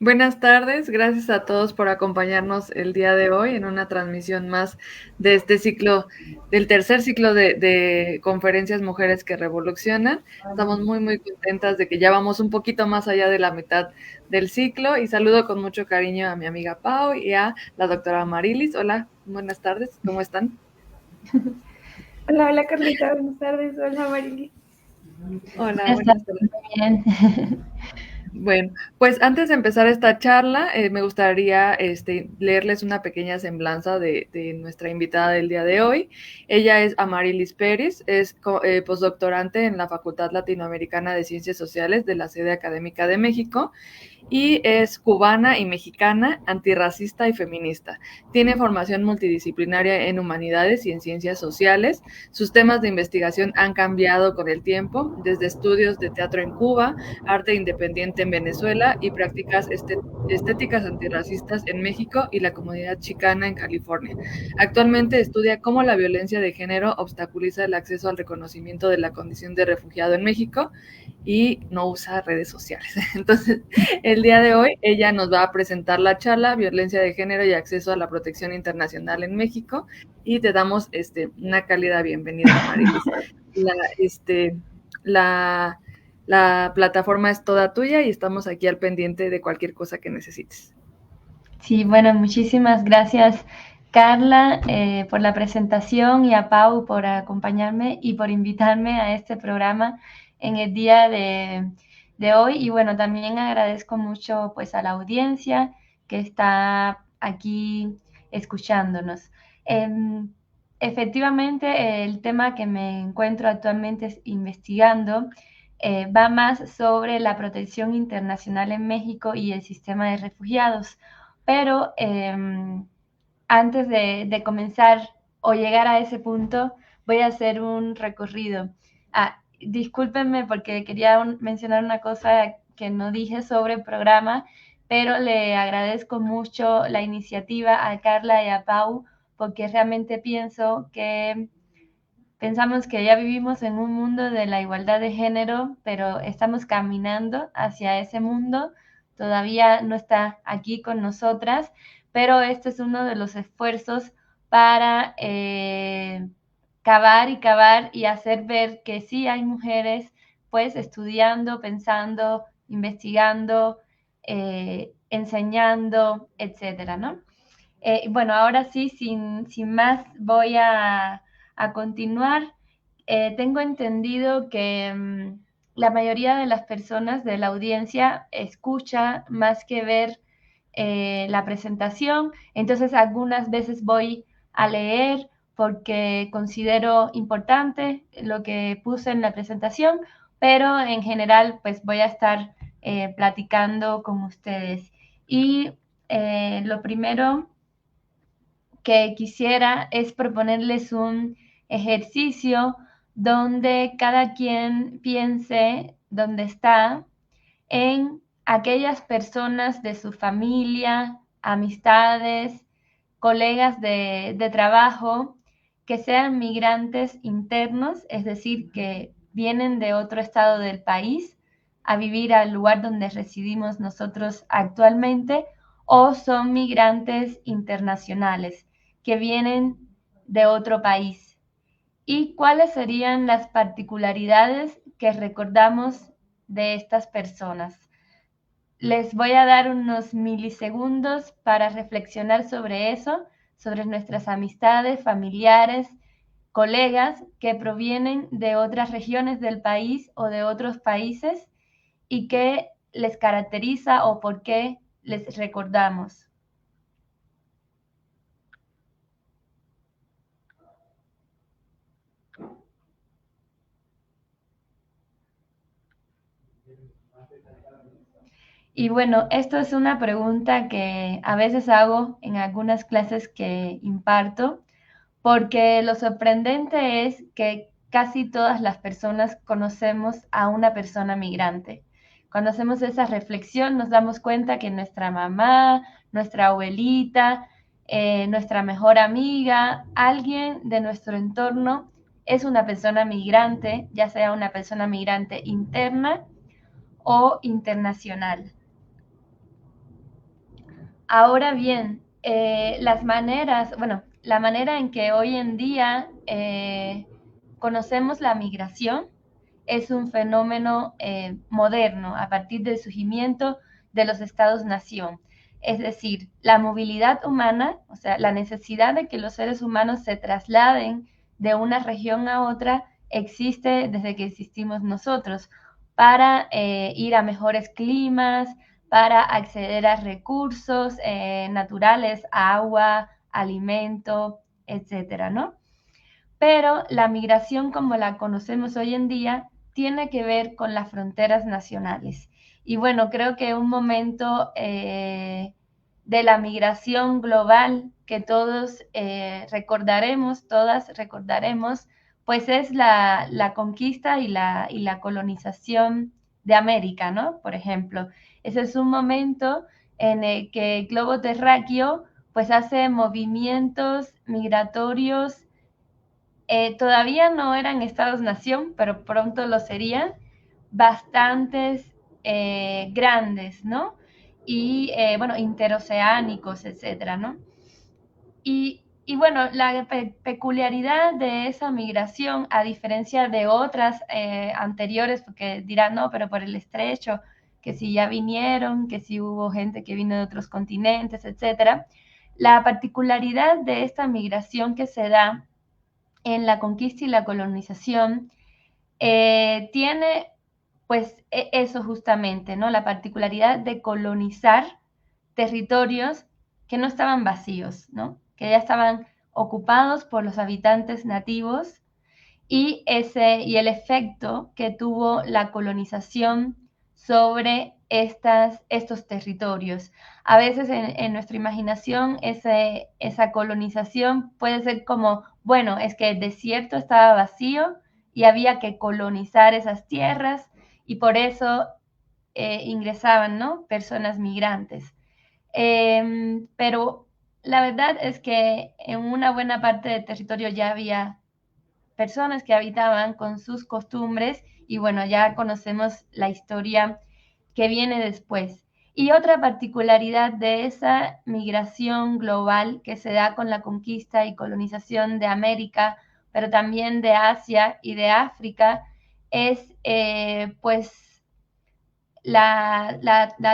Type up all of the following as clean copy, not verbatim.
Buenas tardes, gracias a todos por acompañarnos el día de hoy en una transmisión más de este ciclo, del tercer ciclo de conferencias Mujeres que Revolucionan. Estamos muy contentas de que ya vamos un poquito más allá de la mitad del ciclo y saludo con mucho cariño a mi amiga Pau y a la doctora Marilis. Hola, buenas tardes, ¿cómo están? Hola Carlita, buenas tardes. Hola Marily. Hola, buenas tardes. Bien. Bueno, pues antes de empezar esta charla, me gustaría leerles una pequeña semblanza de nuestra invitada del día de hoy. Ella es Amarilis Pérez, es postdoctorante en la Facultad Latinoamericana de Ciencias Sociales de la Sede Académica de México y es cubana y mexicana, antirracista y feminista. Tiene formación multidisciplinaria en humanidades y en ciencias sociales. Sus temas de investigación han cambiado con el tiempo, desde estudios de teatro en Cuba, arte independiente en Venezuela y prácticas estéticas antirracistas en México y la comunidad chicana en California. Actualmente estudia cómo la violencia de género obstaculiza el acceso al reconocimiento de la condición de refugiado en México y no usa redes sociales. Entonces, el día de hoy ella nos va a presentar la charla Violencia de Género y Acceso a la Protección Internacional en México y te damos una cálida bienvenida, Marilis. La, la plataforma es toda tuya y estamos aquí al pendiente de cualquier cosa que necesites. Sí, bueno, muchísimas gracias, Carla, por la presentación y a Pau por acompañarme y por invitarme a este programa en el día de hoy. Y bueno, también agradezco mucho pues a la audiencia que está aquí escuchándonos. Efectivamente, el tema que me encuentro actualmente investigando va más sobre la protección internacional en México y el sistema de refugiados. Pero antes de comenzar o llegar a ese punto, voy a hacer un recorrido. Discúlpenme porque quería mencionar una cosa que no dije sobre el programa, pero le agradezco mucho la iniciativa a Carla y a Pau, porque realmente pensamos que ya vivimos en un mundo de la igualdad de género, pero estamos caminando hacia ese mundo. Todavía no está aquí con nosotras, pero este es uno de los esfuerzos para cavar y hacer ver que sí hay mujeres pues estudiando, pensando, investigando, enseñando, etcétera, ¿no? Bueno, ahora sí, sin más, voy a continuar. Tengo entendido que la mayoría de las personas de la audiencia escucha más que ver la presentación, entonces algunas veces voy a leer porque considero importante lo que puse en la presentación, pero en general pues voy a estar platicando con ustedes. Y lo primero que quisiera es proponerles un ejercicio donde cada quien piense dónde está en aquellas personas de su familia, amistades, colegas de trabajo que sean migrantes internos, es decir, que vienen de otro estado del país a vivir al lugar donde residimos nosotros actualmente, o son migrantes internacionales que vienen de otro país. ¿Y cuáles serían las particularidades que recordamos de estas personas? Les voy a dar unos milisegundos para reflexionar sobre eso, sobre nuestras amistades, familiares, colegas que provienen de otras regiones del país o de otros países y qué les caracteriza o por qué les recordamos. Y bueno, esto es una pregunta que a veces hago en algunas clases que imparto, porque lo sorprendente es que casi todas las personas conocemos a una persona migrante. Cuando hacemos esa reflexión nos damos cuenta que nuestra mamá, nuestra abuelita, nuestra mejor amiga, alguien de nuestro entorno es una persona migrante, ya sea una persona migrante interna o internacional. Ahora bien, la manera en que hoy en día conocemos la migración es un fenómeno moderno a partir del surgimiento de los estados-nación. Es decir, la movilidad humana, o sea, la necesidad de que los seres humanos se trasladen de una región a otra, existe desde que existimos nosotros. para ir a mejores climas, para acceder a recursos naturales, agua, alimento, etcétera, ¿no? Pero la migración como la conocemos hoy en día tiene que ver con las fronteras nacionales. Y bueno, creo que un momento de la migración global que todos recordaremos, todas recordaremos, pues es la conquista y la colonización de América, ¿no? Por ejemplo, ese es un momento en el que el globo terráqueo pues hace movimientos migratorios, todavía no eran estados-nación, pero pronto lo serían, bastantes grandes, ¿no? Y, bueno, interoceánicos, etcétera, ¿no? Y bueno, la peculiaridad de esa migración, a diferencia de otras anteriores, porque dirán, no, pero por el estrecho, que si ya vinieron, que si hubo gente que vino de otros continentes, etcétera, la particularidad de esta migración que se da en la conquista y la colonización tiene pues eso justamente, ¿no? La particularidad de colonizar territorios que no estaban vacíos, ¿no? Que ya estaban ocupados por los habitantes nativos, y el efecto que tuvo la colonización sobre estos territorios. A veces en nuestra imaginación esa colonización puede ser como, bueno, es que el desierto estaba vacío y había que colonizar esas tierras, y por eso ingresaban, ¿no?, personas migrantes. Pero la verdad es que en una buena parte del territorio ya había personas que habitaban con sus costumbres, y bueno, ya conocemos la historia que viene después. Y otra particularidad de esa migración global que se da con la conquista y colonización de América, pero también de Asia y de África, es pues la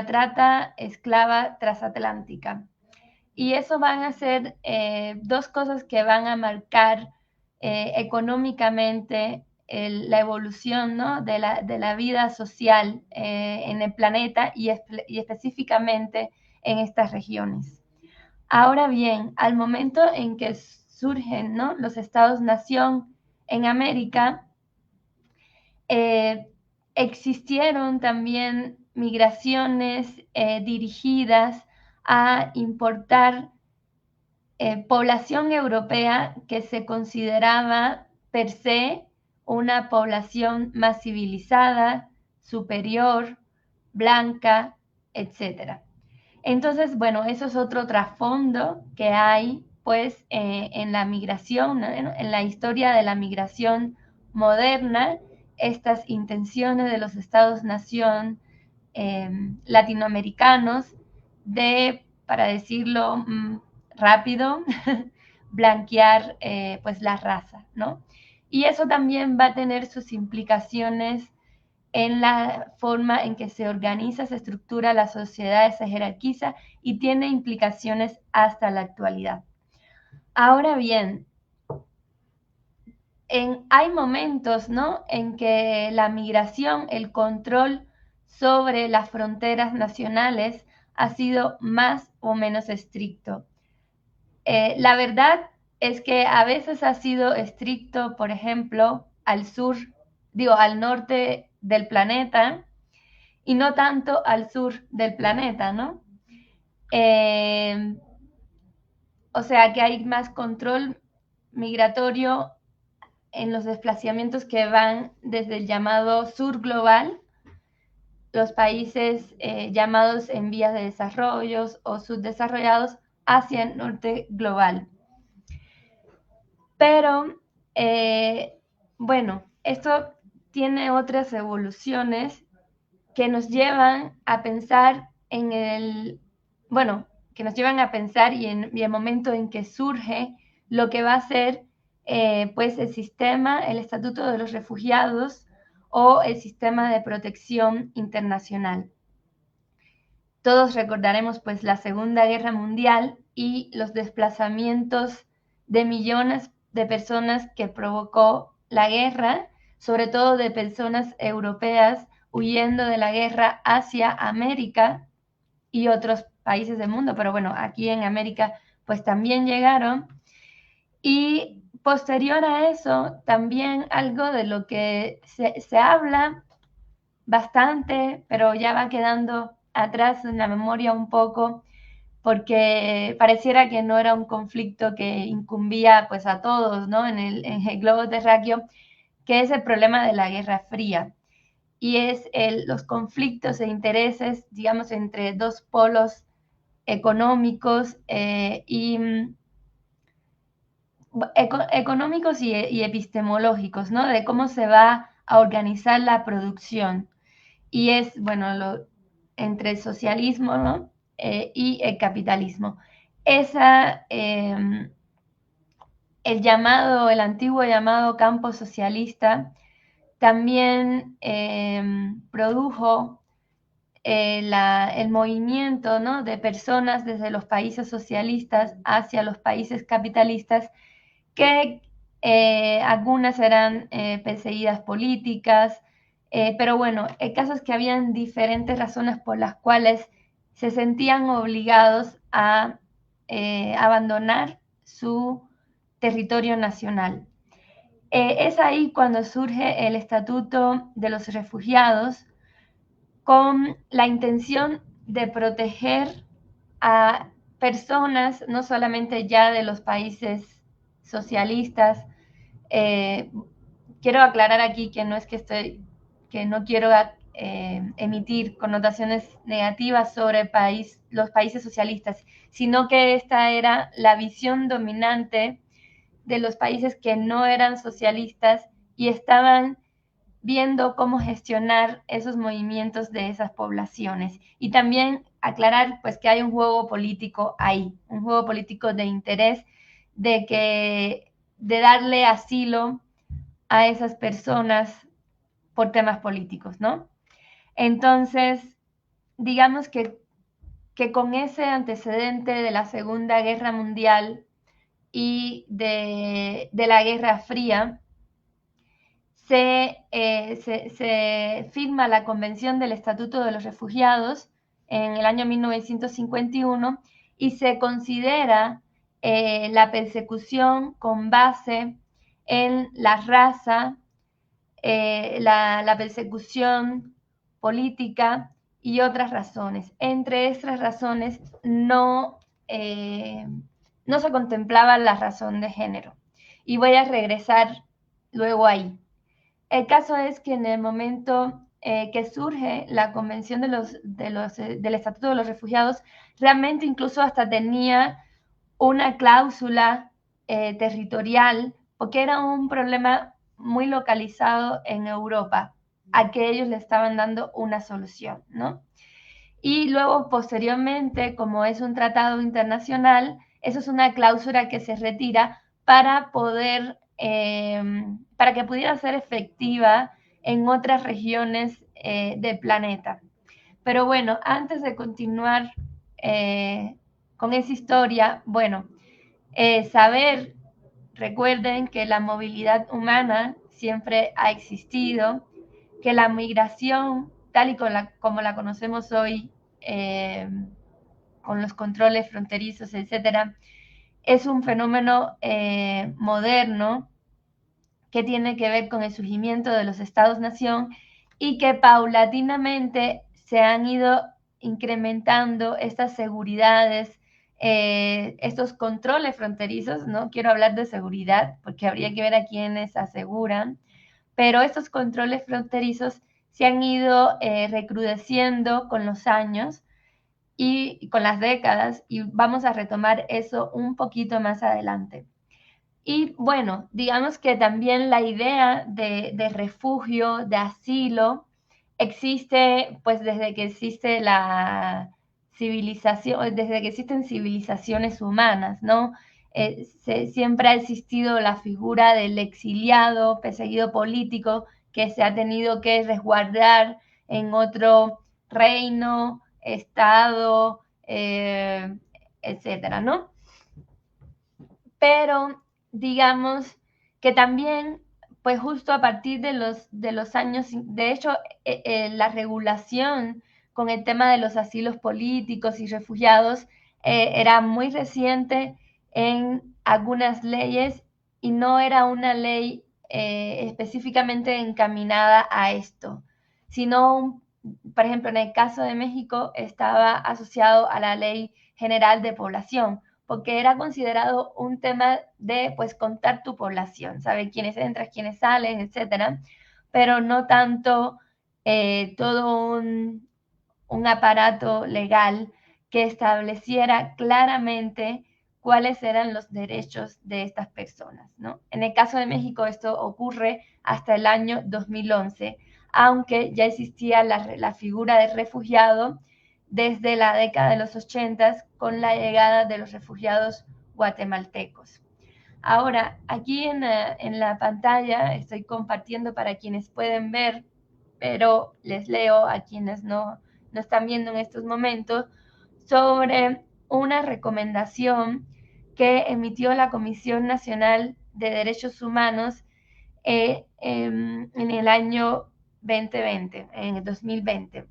trata esclava transatlántica. Y eso van a ser dos cosas que van a marcar económicamente la evolución, ¿no?, de la vida social en el planeta, y específicamente en estas regiones. Ahora bien, al momento en que surgen, ¿no?, los estados-nación en América, existieron también migraciones dirigidas a importar población europea que se consideraba per se una población más civilizada, superior, blanca, etc. Entonces, bueno, eso es otro trasfondo que hay, pues, en la migración, ¿no?, en la historia de la migración moderna, estas intenciones de los estados-nación latinoamericanos de, para decirlo rápido, blanquear pues la raza, ¿no? Y eso también va a tener sus implicaciones en la forma en que se organiza, se estructura la sociedad, se jerarquiza, y tiene implicaciones hasta la actualidad. Ahora bien, hay momentos, ¿no?, en que la migración, el control sobre las fronteras nacionales ha sido más o menos estricto. La verdad es que a veces ha sido estricto, por ejemplo, al norte del planeta, y no tanto al sur del planeta, ¿no? O sea que hay más control migratorio en los desplazamientos que van desde el llamado sur global, los países llamados en vías de desarrollo o subdesarrollados, hacia el norte global. Pero, bueno, esto tiene otras evoluciones que nos llevan a pensar que nos llevan a pensar y en el momento en que surge lo que va a ser pues el sistema, el Estatuto de los Refugiados o el sistema de protección internacional. Todos recordaremos pues la Segunda Guerra Mundial y los desplazamientos de millones de personas que provocó la guerra, sobre todo de personas europeas huyendo de la guerra hacia América y otros países del mundo, pero bueno, aquí en América pues también llegaron. Y posterior a eso, también algo de lo que se habla bastante, pero ya va quedando atrás en la memoria un poco, porque pareciera que no era un conflicto que incumbía pues a todos, ¿no? En el globo terráqueo, que es el problema de la Guerra Fría. Y es los conflictos e intereses, digamos, entre dos polos económicos económicos y epistemológicos, ¿no? De cómo se va a organizar la producción. Y es, bueno, entre el socialismo, ¿no? Y el capitalismo. El antiguo llamado campo socialista, también produjo el movimiento, ¿no? De personas desde los países socialistas hacia los países capitalistas, que algunas eran perseguidas políticas, pero bueno, el caso es que habían diferentes razones por las cuales se sentían obligados a abandonar su territorio nacional. Es ahí cuando surge el Estatuto de los Refugiados, con la intención de proteger a personas, no solamente ya de los países socialistas. Quiero aclarar aquí que no es que no quiero emitir connotaciones negativas sobre los países socialistas, sino que esta era la visión dominante de los países que no eran socialistas y estaban viendo cómo gestionar esos movimientos de esas poblaciones. Y también aclarar pues que hay un juego político ahí, un juego político de interés de darle asilo a esas personas por temas políticos, ¿no? Entonces, digamos que con ese antecedente de la Segunda Guerra Mundial y de la Guerra Fría, se firma la Convención del Estatuto de los Refugiados en el año 1951 y se considera la persecución con base en la raza, la persecución política y otras razones. Entre estas razones no se contemplaba la razón de género. Y voy a regresar luego ahí. El caso es que en el momento que surge la Convención del Estatuto de los Refugiados, realmente incluso hasta tenía una cláusula territorial, porque era un problema muy localizado en Europa, a que ellos le estaban dando una solución, ¿no? Y luego, posteriormente, como es un tratado internacional, eso es una cláusula que se retira para que pudiera ser efectiva en otras regiones del planeta. Pero bueno, antes de continuar con esa historia, bueno, recuerden que la movilidad humana siempre ha existido, que la migración, tal y como la conocemos hoy, con los controles fronterizos, etcétera, es un fenómeno moderno que tiene que ver con el surgimiento de los estados-nación y que paulatinamente se han ido incrementando estas seguridades, estos controles fronterizos. No quiero hablar de seguridad porque habría que ver a quiénes aseguran, pero estos controles fronterizos se han ido recrudeciendo con los años y con las décadas, y vamos a retomar eso un poquito más adelante. Y bueno, digamos que también la idea de refugio, de asilo, existe pues desde que existe la civilización, desde que existen civilizaciones humanas, ¿no? Siempre ha existido la figura del exiliado, perseguido político, que se ha tenido que resguardar en otro reino, estado, etcétera, ¿no? Pero digamos que también pues justo a partir de los años, de hecho, la regulación con el tema de los asilos políticos y refugiados era muy reciente en algunas leyes y no era una ley específicamente encaminada a esto, sino, por ejemplo, en el caso de México estaba asociado a la Ley General de Población, porque era considerado un tema de, pues, contar tu población, saber quiénes entran, quiénes salen, etcétera, pero no tanto todo un aparato legal que estableciera claramente cuáles eran los derechos de estas personas, ¿no? En el caso de México esto ocurre hasta el año 2011, aunque ya existía la figura de refugiado desde la década de los 80 con la llegada de los refugiados guatemaltecos. Ahora, aquí en la pantalla estoy compartiendo para quienes pueden ver, pero les leo a quienes no están viendo en estos momentos, sobre una recomendación que emitió la Comisión Nacional de Derechos Humanos en el año 2020, en el 2020.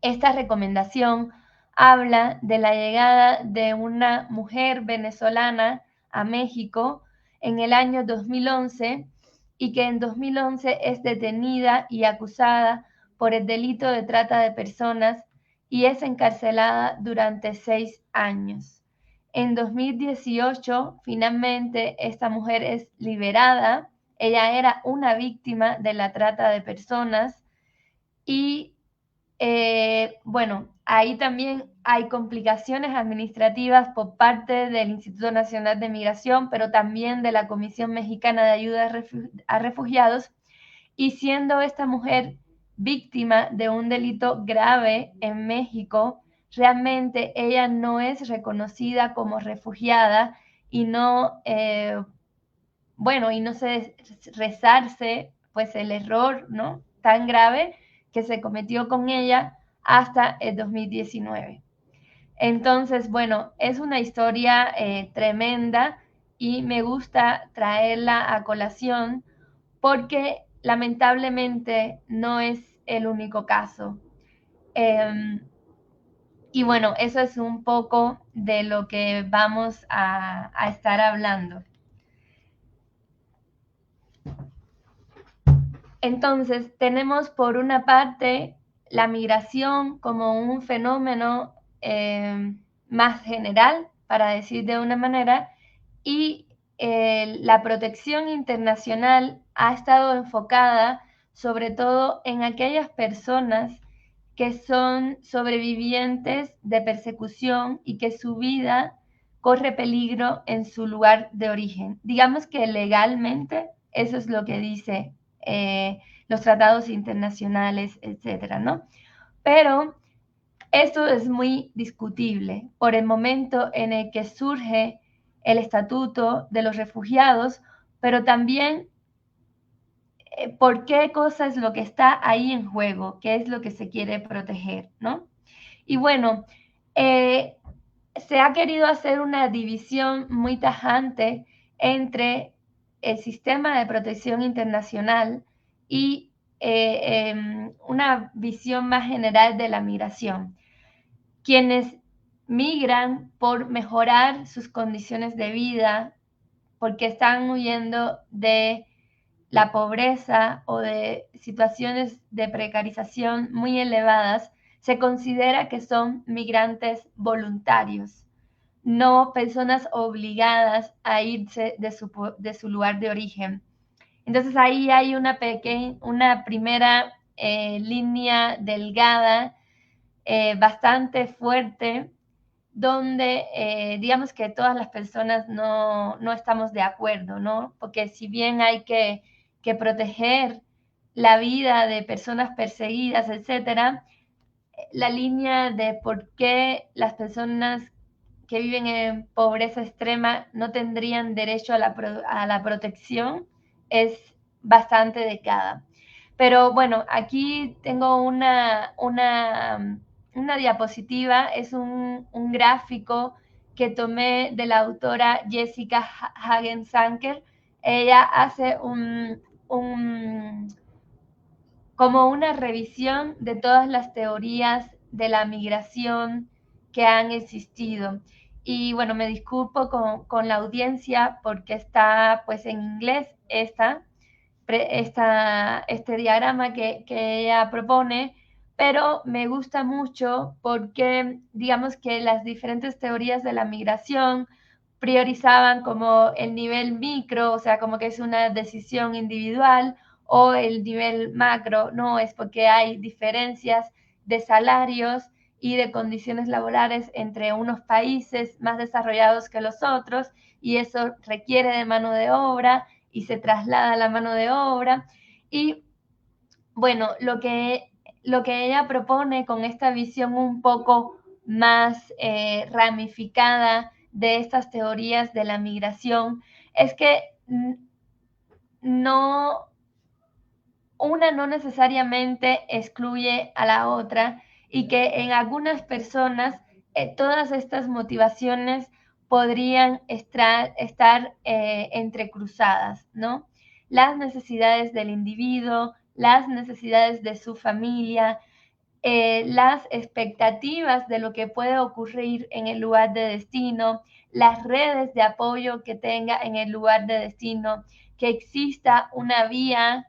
Esta recomendación habla de la llegada de una mujer venezolana a México en el año 2011 y que en 2011 es detenida y acusada por el delito de trata de personas y es encarcelada durante 6 años. En 2018, finalmente, esta mujer es liberada. Ella era una víctima de la trata de personas y bueno, ahí también hay complicaciones administrativas por parte del Instituto Nacional de Migración, pero también de la Comisión Mexicana de Ayuda a Refugiados, y siendo esta mujer víctima de un delito grave en México, realmente ella no es reconocida como refugiada y no, bueno, y no se resarce pues el error, ¿no?, tan grave que se cometió con ella hasta el 2019. Entonces, bueno, es una historia tremenda y me gusta traerla a colación porque lamentablemente no es el único caso. Y bueno, eso es un poco de lo que vamos a estar hablando. Entonces, tenemos por una parte la migración como un fenómeno más general, para decir de una manera, y la protección internacional ha estado enfocada sobre todo en aquellas personas que son sobrevivientes de persecución y que su vida corre peligro en su lugar de origen. Digamos que legalmente eso es lo que dice los tratados internacionales, etcétera, ¿no? Pero esto es muy discutible por el momento en el que surge el Estatuto de los Refugiados, pero también por qué cosa es lo que está ahí en juego, qué es lo que se quiere proteger, ¿no? Y bueno, se ha querido hacer una división muy tajante entre el sistema de protección internacional y una visión más general de la migración. Quienes migran por mejorar sus condiciones de vida, porque están huyendo de la pobreza o de situaciones de precarización muy elevadas, se considera que son migrantes voluntarios, no personas obligadas a irse de su lugar de origen. Entonces ahí hay una primera línea delgada, bastante fuerte, donde digamos que todas las personas no estamos de acuerdo, ¿no? Porque si bien hay que proteger la vida de personas perseguidas, etcétera, la línea de por qué las personas que viven en pobreza extrema no tendrían derecho a la protección es bastante delgada. Pero bueno, aquí tengo una diapositiva, es un gráfico que tomé de la autora Jessica Hagen-Sanker. ella hace como una revisión de todas las teorías de la migración que han existido. Y bueno, me disculpo con la audiencia porque está pues en inglés este diagrama que ella propone, pero me gusta mucho porque digamos que las diferentes teorías de la migración priorizaban como el nivel micro, o sea, como que es una decisión individual, o el nivel macro, no, es porque hay diferencias de salarios y de condiciones laborales entre unos países más desarrollados que los otros, y eso requiere de mano de obra y se traslada la mano de obra. Y bueno, lo que ella propone con esta visión un poco más ramificada de estas teorías de la migración es que no, una no necesariamente excluye a la otra y que en algunas personas todas estas motivaciones podrían estar entrecruzadas, ¿no? Las necesidades del individuo, las necesidades de su familia, las expectativas de lo que puede ocurrir en el lugar de destino, las redes de apoyo que tenga en el lugar de destino, que exista una vía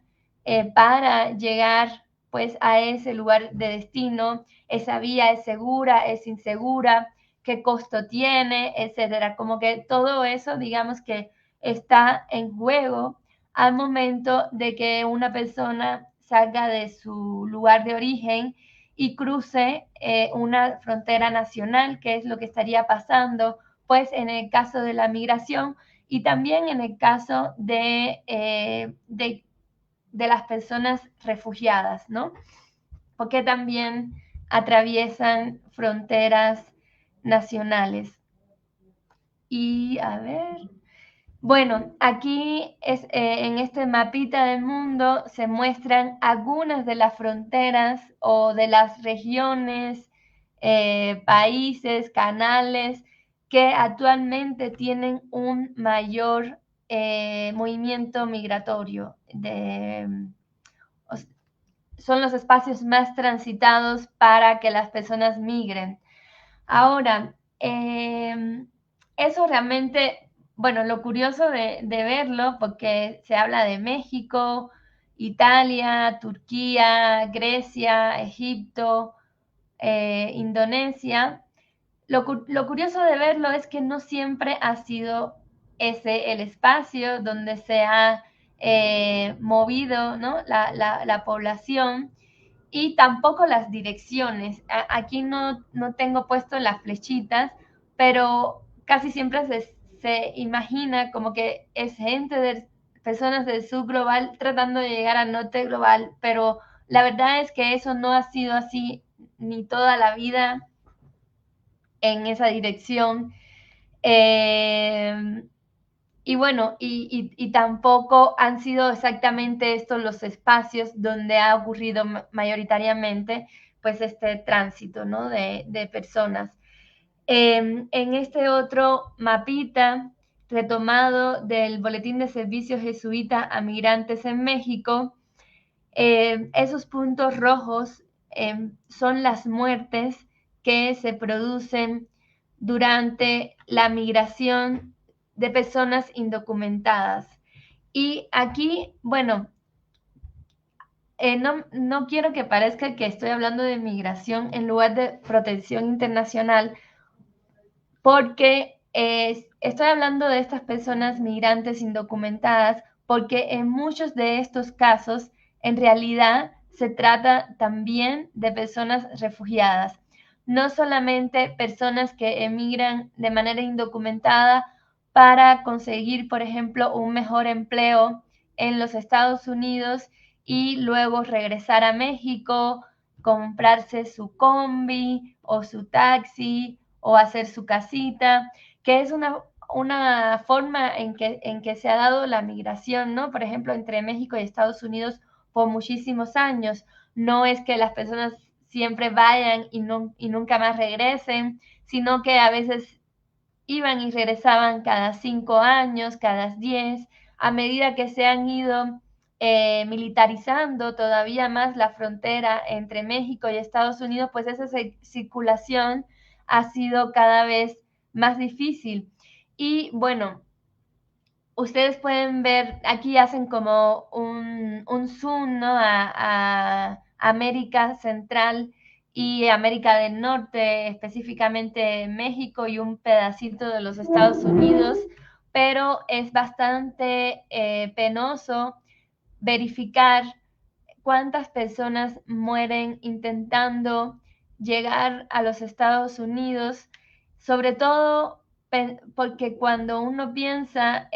para llegar pues a ese lugar de destino, esa vía es segura, es insegura, qué costo tiene, etcétera. Como que todo eso, digamos que está en juego al momento de que una persona salga de su lugar de origen y cruce una frontera nacional, que es lo que estaría pasando, pues en el caso de la migración y también en el caso de las personas refugiadas, ¿no? Porque también atraviesan fronteras nacionales. Y a ver, bueno, aquí en este mapita del mundo se muestran algunas de las fronteras o de las regiones, países, canales que actualmente tienen un mayor movimiento migratorio. Son los espacios más transitados para que las personas migren. Ahora, eso realmente, bueno, lo curioso de verlo, porque se habla de México, Italia, Turquía, Grecia, Egipto, Indonesia. Lo curioso de verlo es que no siempre ha sido ese el espacio donde se ha movido, ¿no? la población y tampoco las direcciones. Aquí no tengo puesto las flechitas, pero casi siempre se imagina como que es gente de personas del sur global tratando de llegar al norte global, pero la verdad es que eso no ha sido así ni toda la vida en esa dirección. Y bueno, y tampoco han sido exactamente estos los espacios donde ha ocurrido mayoritariamente pues este tránsito, ¿no? de personas. En este otro mapita retomado del Boletín de Servicios Jesuita a Migrantes en México, esos puntos rojos son las muertes que se producen durante la migración de personas indocumentadas. Y aquí, bueno, no quiero que parezca que estoy hablando de migración en lugar de protección internacional, porque estoy hablando de estas personas migrantes indocumentadas, porque en muchos de estos casos, en realidad, se trata también de personas refugiadas, no solamente personas que emigran de manera indocumentada para conseguir, por ejemplo, un mejor empleo en los Estados Unidos y luego regresar a México, comprarse su combi o su taxi o hacer su casita, que es una forma en que se ha dado la migración, ¿no? Por ejemplo, entre México y Estados Unidos por muchísimos años. No es que las personas siempre vayan y nunca más regresen, sino que a veces iban y regresaban cada 5 años, cada 10, a medida que se han ido militarizando todavía más la frontera entre México y Estados Unidos, pues esa circulación ha sido cada vez más difícil. Y bueno, ustedes pueden ver, aquí hacen como un zoom, ¿no? a América Central y América del Norte, específicamente México y un pedacito de los Estados Unidos, pero es bastante penoso verificar cuántas personas mueren intentando llegar a los Estados Unidos, sobre todo porque cuando uno piensa,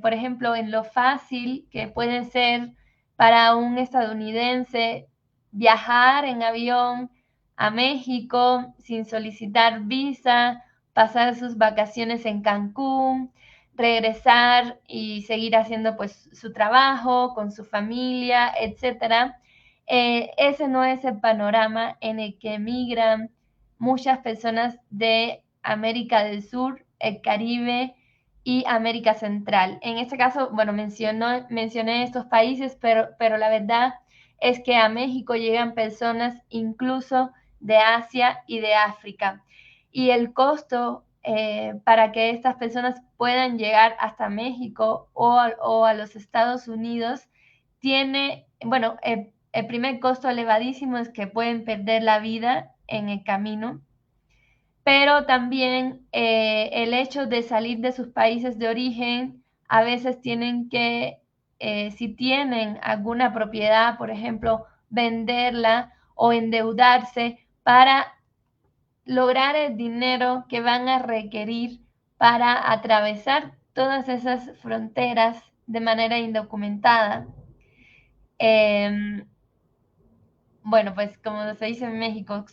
por ejemplo, en lo fácil que puede ser para un estadounidense viajar en avión a México sin solicitar visa, pasar sus vacaciones en Cancún, regresar y seguir haciendo pues su trabajo con su familia, etcétera. Ese no es el panorama en el que emigran muchas personas de América del Sur, el Caribe y América Central. En este caso, bueno, mencioné estos países, pero la verdad es que a México llegan personas incluso de Asia y de África. Y el costo para que estas personas puedan llegar hasta México o a los Estados Unidos tiene, bueno, el primer costo elevadísimo es que pueden perder la vida en el camino, pero también el hecho de salir de sus países de origen, a veces tienen que, si tienen alguna propiedad, por ejemplo, venderla o endeudarse para lograr el dinero que van a requerir para atravesar todas esas fronteras de manera indocumentada. Bueno, pues como se dice en México,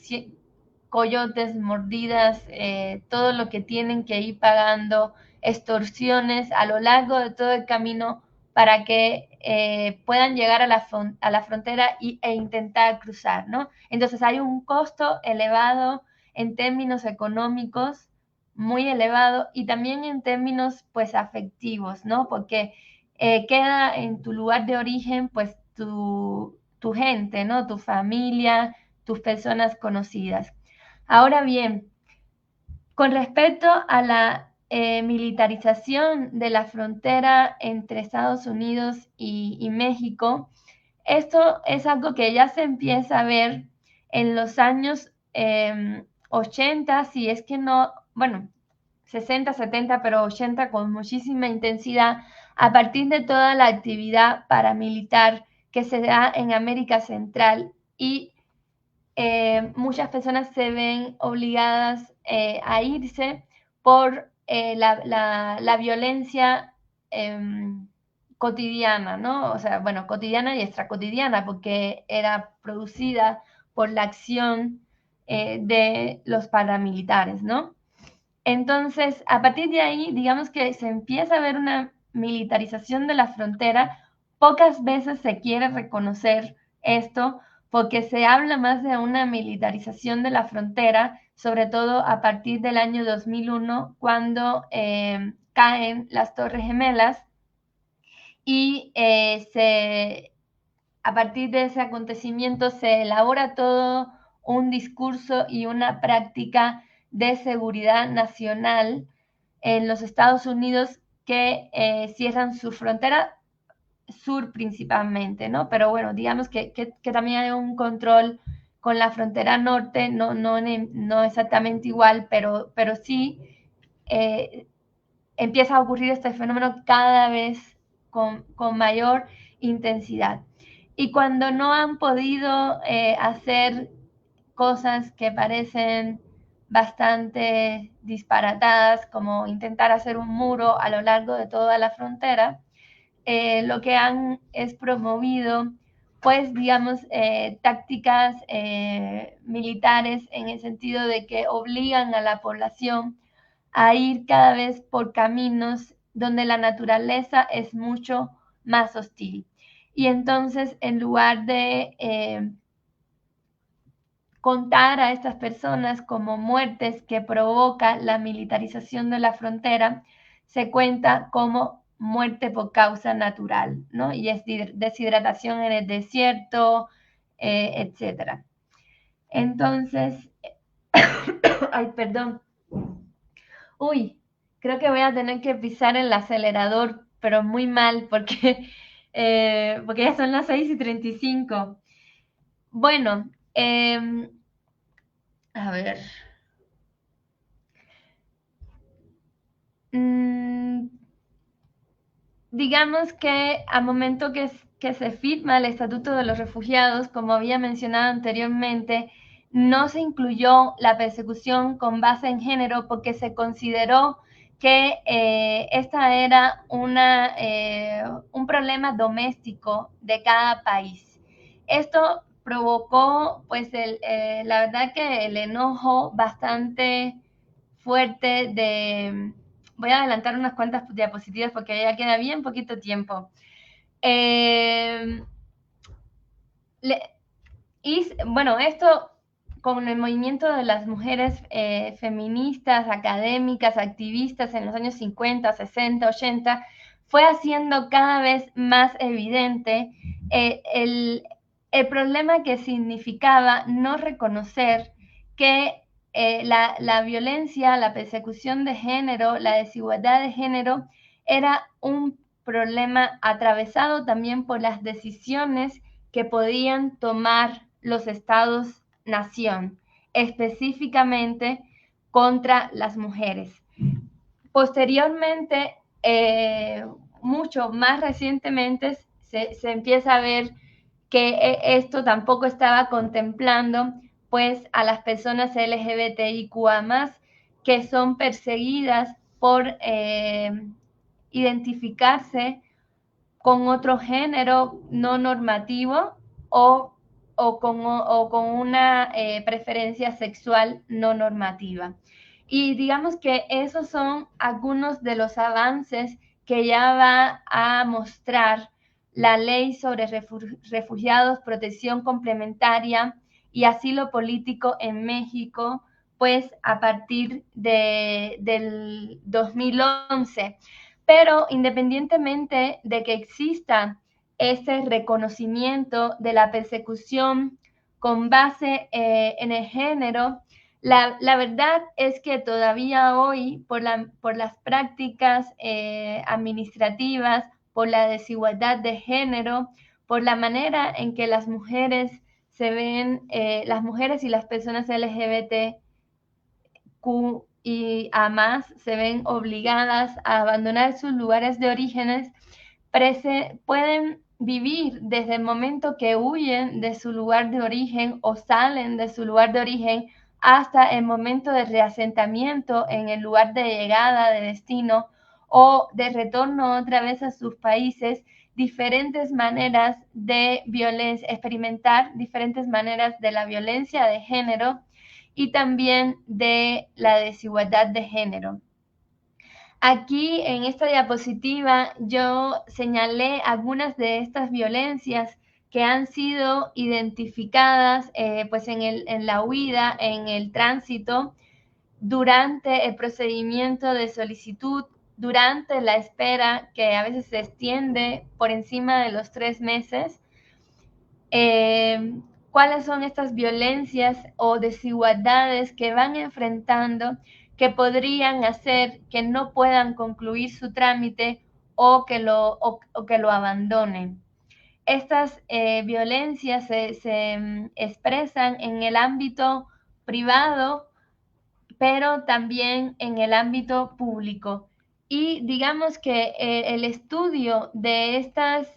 coyotes, mordidas, todo lo que tienen que ir pagando, extorsiones a lo largo de todo el camino para que puedan llegar a la frontera e intentar cruzar, ¿no? Entonces hay un costo elevado en términos económicos, muy elevado, y también en términos, pues, afectivos, ¿no? Porque queda en tu lugar de origen, pues, tu gente, ¿no? Tu familia, tus personas conocidas. Ahora bien, con respecto a la militarización de la frontera entre Estados Unidos y México, esto es algo que ya se empieza a ver en los años 80, si es que no, bueno, 60, 70, pero 80 con muchísima intensidad, a partir de toda la actividad paramilitar que se da en América Central y muchas personas se ven obligadas a irse por la violencia cotidiana, ¿no? O sea, bueno, cotidiana y extracotidiana, porque era producida por la acción de los paramilitares, ¿no? Entonces, a partir de ahí, digamos que se empieza a ver una militarización de la frontera. Pocas veces se quiere reconocer esto porque se habla más de una militarización de la frontera, sobre todo a partir del año 2001, cuando caen las Torres Gemelas y a partir de ese acontecimiento se elabora todo un discurso y una práctica de seguridad nacional en los Estados Unidos que cierran su frontera sur principalmente, ¿no? Pero bueno, digamos que también hay un control con la frontera norte, no exactamente igual, pero sí empieza a ocurrir este fenómeno cada vez con mayor intensidad. Y cuando no han podido hacer cosas que parecen bastante disparatadas, como intentar hacer un muro a lo largo de toda la frontera, lo que han es promovido, pues, digamos, tácticas militares en el sentido de que obligan a la población a ir cada vez por caminos donde la naturaleza es mucho más hostil. Y entonces, en lugar de contar a estas personas como muertes que provoca la militarización de la frontera, se cuenta como muerte por causa natural, ¿no? Y es deshidratación en el desierto, etc. Entonces, ay, perdón. Uy, creo que voy a tener que pisar el acelerador, pero muy mal, porque, porque ya son las 6:35. Bueno, a ver. Digamos que al momento que se firma el Estatuto de los Refugiados, como había mencionado anteriormente, no se incluyó la persecución con base en género porque se consideró que esta era un problema doméstico de cada país. Esto provocó, pues, la verdad que el enojo bastante fuerte de... Voy a adelantar unas cuantas diapositivas porque ya queda bien poquito tiempo. Bueno, esto con el movimiento de las mujeres feministas, académicas, activistas en los años 50, 60, 80, fue haciendo cada vez más evidente el problema que significaba no reconocer que la violencia, la persecución de género, la desigualdad de género era un problema atravesado también por las decisiones que podían tomar los estados-nación, específicamente contra las mujeres. Posteriormente, mucho más recientemente, se empieza a ver que esto tampoco estaba contemplando pues a las personas LGBTIQA+, que son perseguidas por identificarse con otro género no normativo o con una preferencia sexual no normativa. Y digamos que esos son algunos de los avances que ya va a mostrar la ley sobre refugiados, protección complementaria y asilo político en México, pues a partir del 2011. Pero independientemente de que exista ese reconocimiento de la persecución con base en el género, la verdad es que todavía hoy, por las prácticas administrativas, por la desigualdad de género, por la manera en que las mujeres se ven, las mujeres y las personas LGBTQ y a más se ven obligadas a abandonar sus lugares de orígenes, pueden vivir desde el momento que huyen de su lugar de origen o salen de su lugar de origen hasta el momento de reasentamiento en el lugar de llegada, de destino o de retorno otra vez a sus países, diferentes maneras de violencia, experimentar diferentes maneras de la violencia de género y también de la desigualdad de género. Aquí en esta diapositiva yo señalé algunas de estas violencias que han sido identificadas pues en la huida, en el tránsito, durante el procedimiento de solicitud, durante la espera, que a veces se extiende por encima de los 3 meses. ¿Cuáles son estas violencias o desigualdades que van enfrentando que podrían hacer que no puedan concluir su trámite o que lo abandonen? Estas violencias se expresan en el ámbito privado, pero también en el ámbito público. Y digamos que el estudio de estas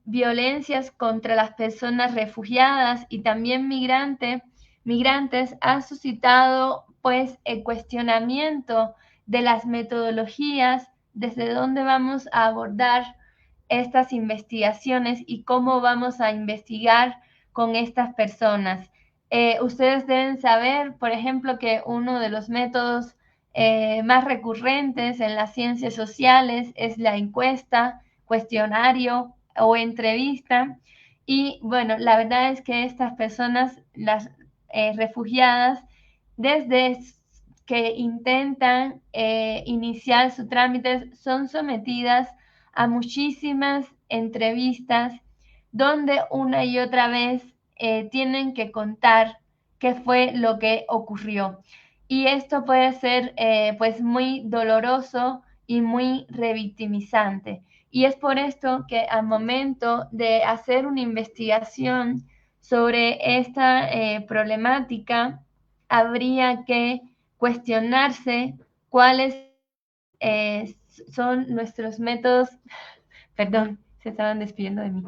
violencias contra las personas refugiadas y también migrantes ha suscitado pues el cuestionamiento de las metodologías, desde dónde vamos a abordar estas investigaciones y cómo vamos a investigar con estas personas. Ustedes deben saber, por ejemplo, que uno de los métodos más recurrentes en las ciencias sociales es la encuesta, cuestionario o entrevista. Y bueno, la verdad es que estas personas, las refugiadas, desde que intentan iniciar su trámite son sometidas a muchísimas entrevistas donde una y otra vez tienen que contar qué fue lo que ocurrió. Y esto puede ser pues muy doloroso y muy revictimizante. Y es por esto que al momento de hacer una investigación sobre esta problemática, habría que cuestionarse cuáles son nuestros métodos, perdón, se estaban despidiendo de mí,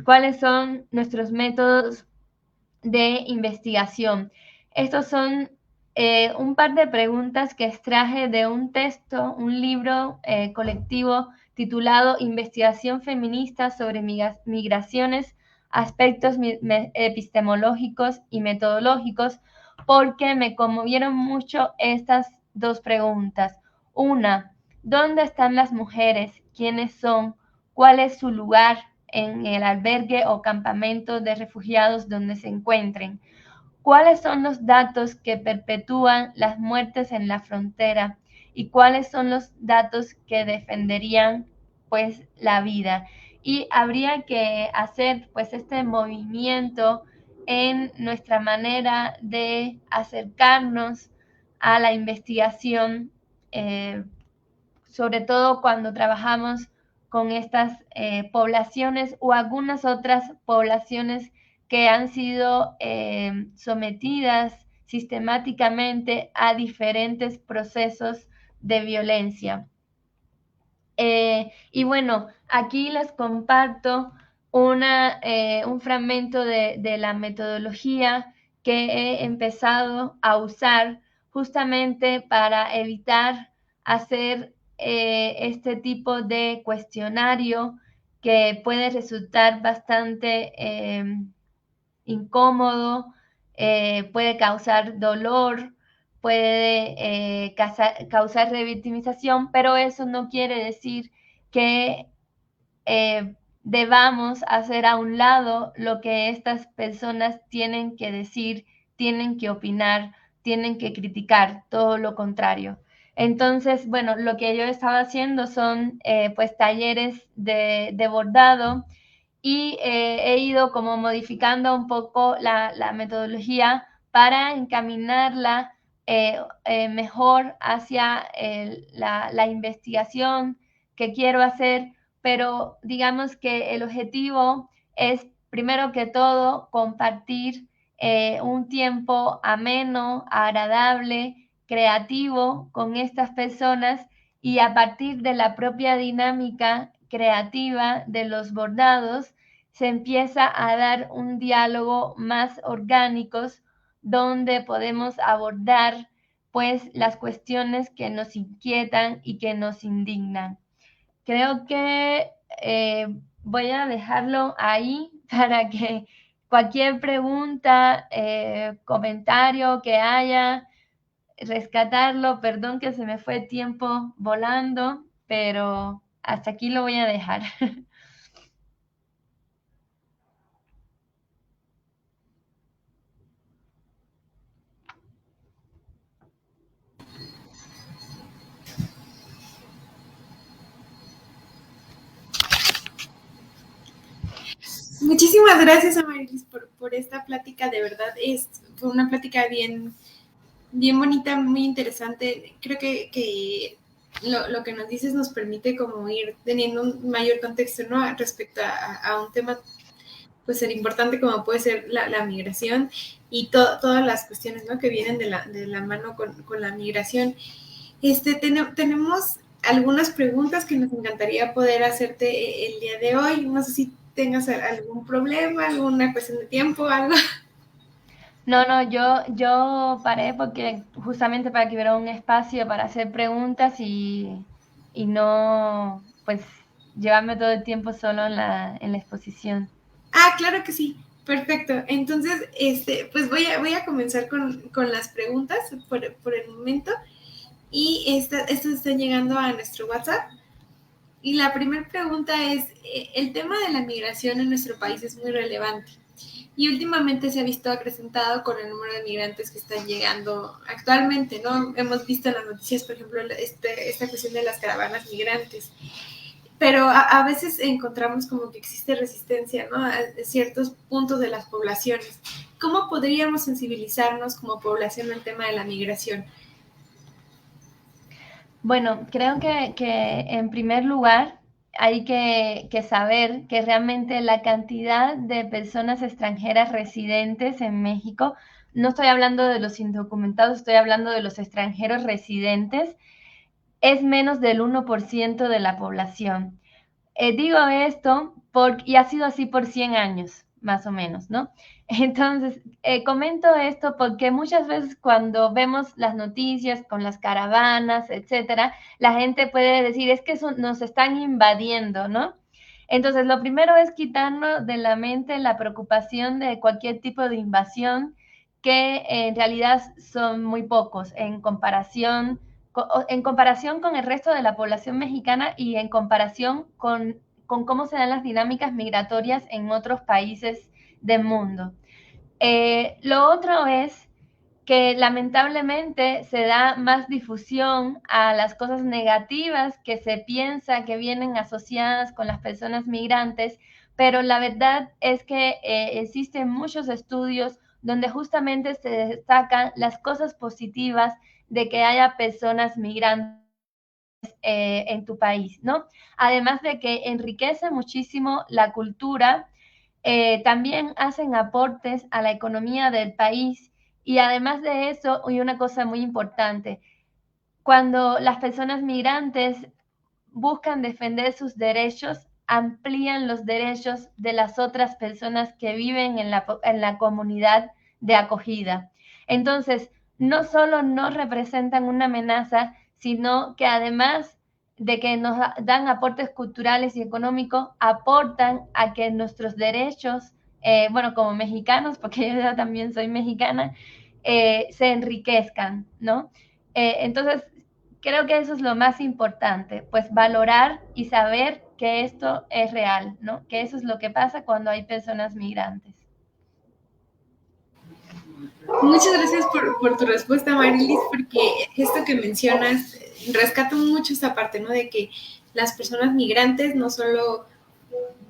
cuáles son nuestros métodos de investigación. Estos son un par de preguntas que extraje de un texto, un libro colectivo titulado Investigación feminista sobre migraciones, aspectos epistemológicos y metodológicos, porque me conmovieron mucho estas dos preguntas. Una, ¿dónde están las mujeres? ¿Quiénes son? ¿Cuál es su lugar en el albergue o campamento de refugiados donde se encuentren? ¿Cuáles son los datos que perpetúan las muertes en la frontera? ¿Y cuáles son los datos que defenderían pues la vida? Y habría que hacer pues este movimiento en nuestra manera de acercarnos a la investigación, sobre todo cuando trabajamos con estas poblaciones o algunas otras poblaciones que han sido sometidas sistemáticamente a diferentes procesos de violencia. Y bueno, aquí les comparto un fragmento de la metodología que he empezado a usar justamente para evitar hacer este tipo de cuestionario que puede resultar bastante incómodo, puede causar dolor, puede causar revictimización, pero eso no quiere decir que debamos hacer a un lado lo que estas personas tienen que decir, tienen que opinar, tienen que criticar, todo lo contrario. Entonces, bueno, lo que yo estaba haciendo son pues talleres de bordado y he ido como modificando un poco la metodología para encaminarla mejor hacia la investigación que quiero hacer, pero digamos que el objetivo es, primero que todo, compartir un tiempo ameno, agradable, creativo con estas personas y a partir de la propia dinámica creativa de los bordados se empieza a dar un diálogo más orgánicos donde podemos abordar pues las cuestiones que nos inquietan y que nos indignan. Creo que voy a dejarlo ahí para que cualquier pregunta, comentario que haya, rescatarlo. Perdón que se me fue tiempo volando, pero hasta aquí lo voy a dejar. Muchísimas gracias, Amarilis, por esta plática. De verdad, fue una plática bien bonita, muy interesante. Creo que lo que nos dices nos permite como ir teniendo un mayor contexto, ¿no? Respecto a un tema pues ser importante como puede ser la migración y todas las cuestiones, ¿no? Que vienen de la mano con la migración. Tenemos algunas preguntas que nos encantaría poder hacerte el día de hoy. No sé si tengas algún problema, alguna cuestión de tiempo, algo. No, yo paré porque justamente para que hubiera un espacio para hacer preguntas y no, pues, llevarme todo el tiempo solo en la exposición. Ah, claro que sí. Perfecto. Entonces, pues voy a comenzar con las preguntas por el momento. Y estas están llegando a nuestro WhatsApp. Y la primera pregunta es, el tema de la migración en nuestro país es muy relevante. y últimamente se ha visto acrecentado con el número de migrantes que están llegando actualmente, ¿no? Hemos visto en las noticias, por ejemplo, esta cuestión de las caravanas migrantes, pero a veces encontramos como que existe resistencia, ¿no? A ciertos puntos de las poblaciones. ¿Cómo podríamos sensibilizarnos como población al tema de la migración? Bueno, creo que en primer lugar hay que saber que realmente la cantidad de personas extranjeras residentes en México, no estoy hablando de los indocumentados, estoy hablando de los extranjeros residentes, es menos del 1% de la población. Digo esto y ha sido así por 100 años, más o menos, ¿no? Entonces, comento esto porque muchas veces cuando vemos las noticias con las caravanas, etcétera, la gente puede decir, es que nos están invadiendo, ¿no? Entonces, lo primero es quitarnos de la mente la preocupación de cualquier tipo de invasión, que en realidad son muy pocos en comparación con el resto de la población mexicana y en comparación con cómo se dan las dinámicas migratorias en otros países del mundo. Lo otro es que lamentablemente se da más difusión a las cosas negativas que se piensa que vienen asociadas con las personas migrantes, pero la verdad es que existen muchos estudios donde justamente se destacan las cosas positivas de que haya personas migrantes en tu país, ¿no? Además de que enriquece muchísimo la cultura, también hacen aportes a la economía del país y además de eso, y una cosa muy importante, cuando las personas migrantes buscan defender sus derechos, amplían los derechos de las otras personas que viven en la comunidad de acogida. Entonces, no solo no representan una amenaza, sino que además de que nos dan aportes culturales y económicos, aportan a que nuestros derechos, bueno, como mexicanos, porque yo también soy mexicana, se enriquezcan, ¿no? Entonces, creo que eso es lo más importante, pues valorar y saber que esto es real, ¿no? Que eso es lo que pasa cuando hay personas migrantes. Muchas gracias por tu respuesta, Marilis, porque esto que mencionas rescata mucho esta parte, ¿no? De que las personas migrantes no solo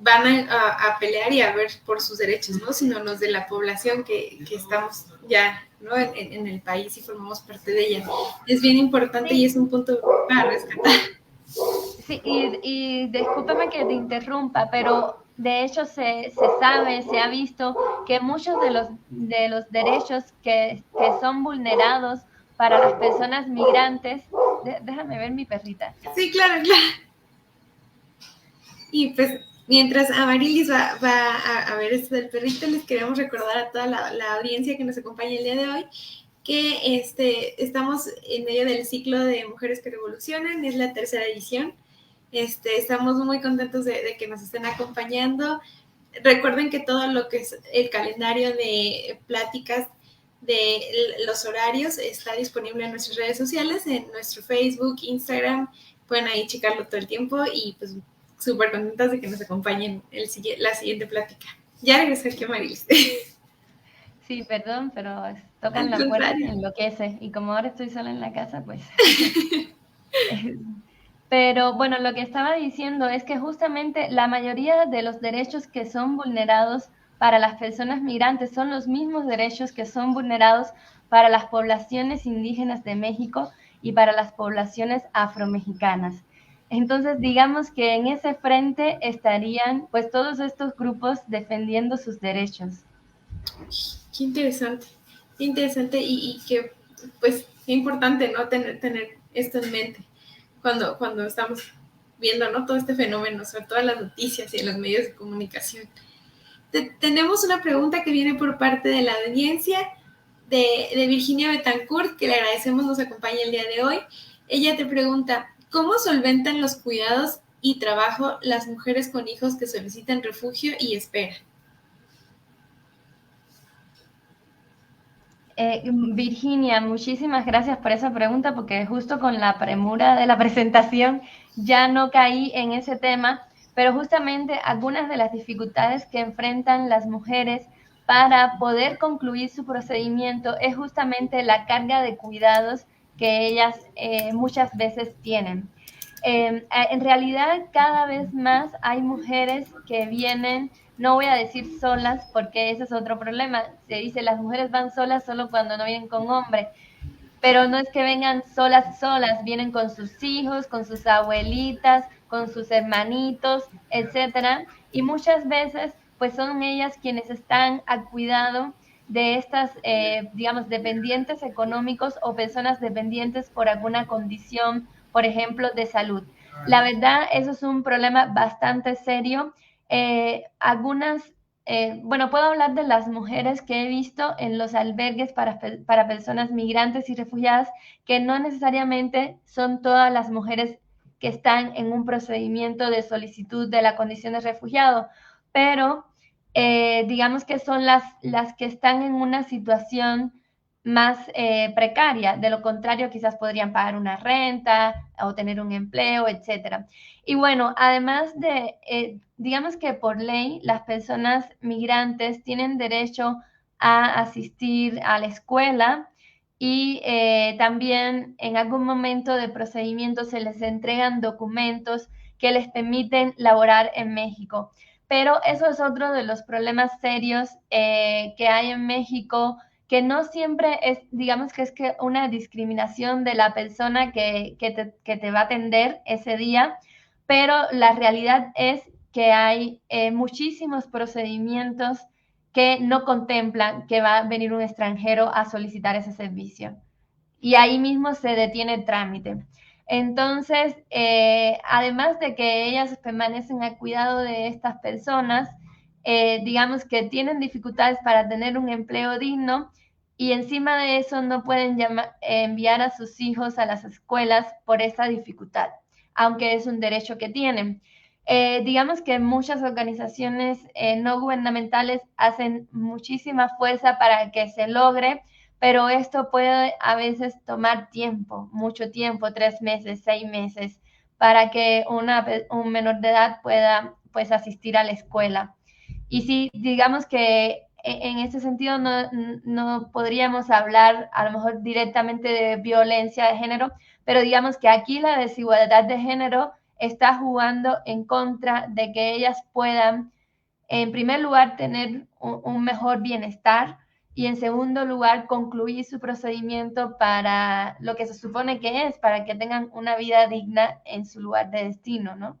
van a pelear y a ver por sus derechos, ¿no? Sino los de la población que estamos ya, ¿no? En el país y formamos parte de ella. Es bien importante y es un punto para rescatar. Sí, y discúlpame que te interrumpa, pero de hecho se sabe, se ha visto que muchos de los derechos que son vulnerados para las personas migrantes, déjame ver mi perrita. Sí, claro, claro. Y pues mientras Amarilis va a ver esto del perrito, les queremos recordar a toda la audiencia que nos acompaña el día de hoy que estamos en medio del ciclo de Mujeres que Revolucionan, es la tercera edición. Estamos muy contentos de que nos estén acompañando. Recuerden que todo lo que es el calendario de pláticas de los horarios está disponible en nuestras redes sociales, en nuestro Facebook, Instagram, pueden ahí checarlo todo el tiempo y pues súper contentas de que nos acompañen la siguiente plática. Ya regresé aquí a Marilis. Sí, perdón, pero tocan la puerta y enloquece. Y como ahora estoy sola en la casa, pues... Pero bueno, lo que estaba diciendo es que justamente la mayoría de los derechos que son vulnerados para las personas migrantes son los mismos derechos que son vulnerados para las poblaciones indígenas de México y para las poblaciones afromexicanas. Entonces, digamos que en ese frente estarían pues todos estos grupos defendiendo sus derechos. Qué interesante y que pues qué importante, ¿no? Tener esto en mente cuando estamos viendo, ¿no? Todo este fenómeno, sobre todo en las noticias y en los medios de comunicación. Tenemos una pregunta que viene por parte de la audiencia de Virginia Betancourt, que le agradecemos nos acompaña el día de hoy. Ella te pregunta, ¿cómo solventan los cuidados y trabajo las mujeres con hijos que solicitan refugio y esperan? Virginia, muchísimas gracias por esa pregunta, porque justo con la premura de la presentación ya no caí en ese tema, pero justamente algunas de las dificultades que enfrentan las mujeres para poder concluir su procedimiento es justamente la carga de cuidados que ellas muchas veces tienen. En realidad, cada vez más hay mujeres que vienen, no voy a decir solas, porque ese es otro problema. Se dice las mujeres van solas solo cuando no vienen con hombre, pero no es que vengan solas, vienen con sus hijos, con sus abuelitas, con sus hermanitos, etcétera, y muchas veces pues son ellas quienes están al cuidado de estas, digamos, dependientes económicos o personas dependientes por alguna condición, por ejemplo, de salud. La verdad, eso es un problema bastante serio. Algunas bueno, puedo hablar de las mujeres que he visto en los albergues para personas migrantes y refugiadas, que no necesariamente son todas las mujeres que están en un procedimiento de solicitud de la condición de refugiado, pero digamos que son las que están en una situación más precaria. De lo contrario, quizás podrían pagar una renta o tener un empleo, etcétera. Y bueno, además de, digamos que por ley, las personas migrantes tienen derecho a asistir a la escuela y también en algún momento del procedimiento se les entregan documentos que les permiten laborar en México. Pero eso es otro de los problemas serios que hay en México, que no siempre es, digamos que es que una discriminación de la persona que te va a atender ese día, pero la realidad es que hay muchísimos procedimientos que no contemplan que va a venir un extranjero a solicitar ese servicio. Y ahí mismo se detiene el trámite. Entonces, además de que ellas permanecen al cuidado de estas personas, digamos que tienen dificultades para tener un empleo digno y encima de eso no pueden enviar a sus hijos a las escuelas por esa dificultad, aunque es un derecho que tienen. Digamos que muchas organizaciones no gubernamentales hacen muchísima fuerza para que se logre, pero esto puede a veces tomar tiempo, mucho tiempo, 3 meses, 6 meses, para que un menor de edad pueda pues asistir a la escuela. Y sí, digamos que en ese sentido no podríamos hablar a lo mejor directamente de violencia de género, pero digamos que aquí la desigualdad de género está jugando en contra de que ellas puedan, en primer lugar, tener un mejor bienestar y en segundo lugar, concluir su procedimiento para lo que se supone que es, para que tengan una vida digna en su lugar de destino, ¿no?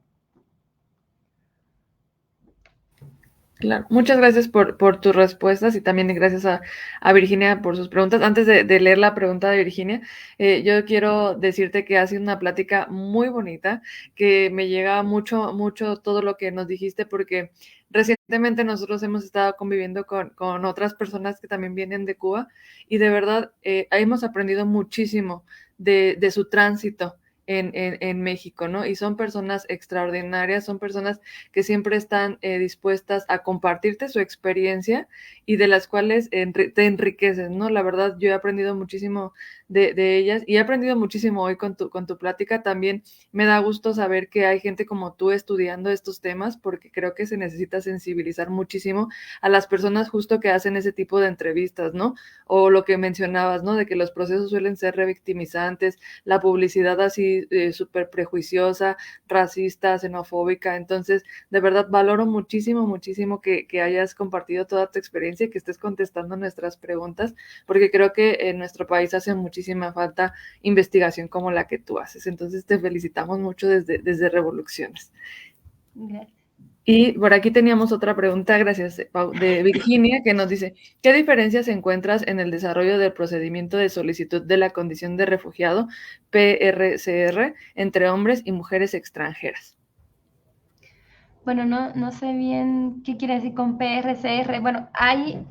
Claro, muchas gracias por tus respuestas y también gracias a Virginia por sus preguntas. Antes de leer la pregunta de Virginia, yo quiero decirte que ha sido una plática muy bonita, que me llega mucho, mucho todo lo que nos dijiste, porque recientemente nosotros hemos estado conviviendo con otras personas que también vienen de Cuba y de verdad hemos aprendido muchísimo de su tránsito en México, ¿no? Y son personas extraordinarias, son personas que siempre están dispuestas a compartirte su experiencia y de las cuales te enriqueces, ¿no? La verdad, yo he aprendido muchísimo de ellas y he aprendido muchísimo hoy con tu plática. También me da gusto saber que hay gente como tú estudiando estos temas, porque creo que se necesita sensibilizar muchísimo a las personas justo que hacen ese tipo de entrevistas, ¿no? O lo que mencionabas, ¿no? De que los procesos suelen ser revictimizantes, la publicidad así súper prejuiciosa, racista, xenofóbica. Entonces, de verdad, valoro muchísimo, muchísimo que hayas compartido toda tu experiencia y que estés contestando nuestras preguntas, porque creo que en nuestro país hace muchísima falta investigación como la que tú haces. Entonces, te felicitamos mucho desde Revoluciones. Gracias. Y por aquí teníamos otra pregunta, gracias, de Virginia, que nos dice, ¿qué diferencias encuentras en el desarrollo del procedimiento de solicitud de la condición de refugiado, PRCR, entre hombres y mujeres extranjeras? Bueno, no sé bien qué quiere decir con PRCR. Bueno,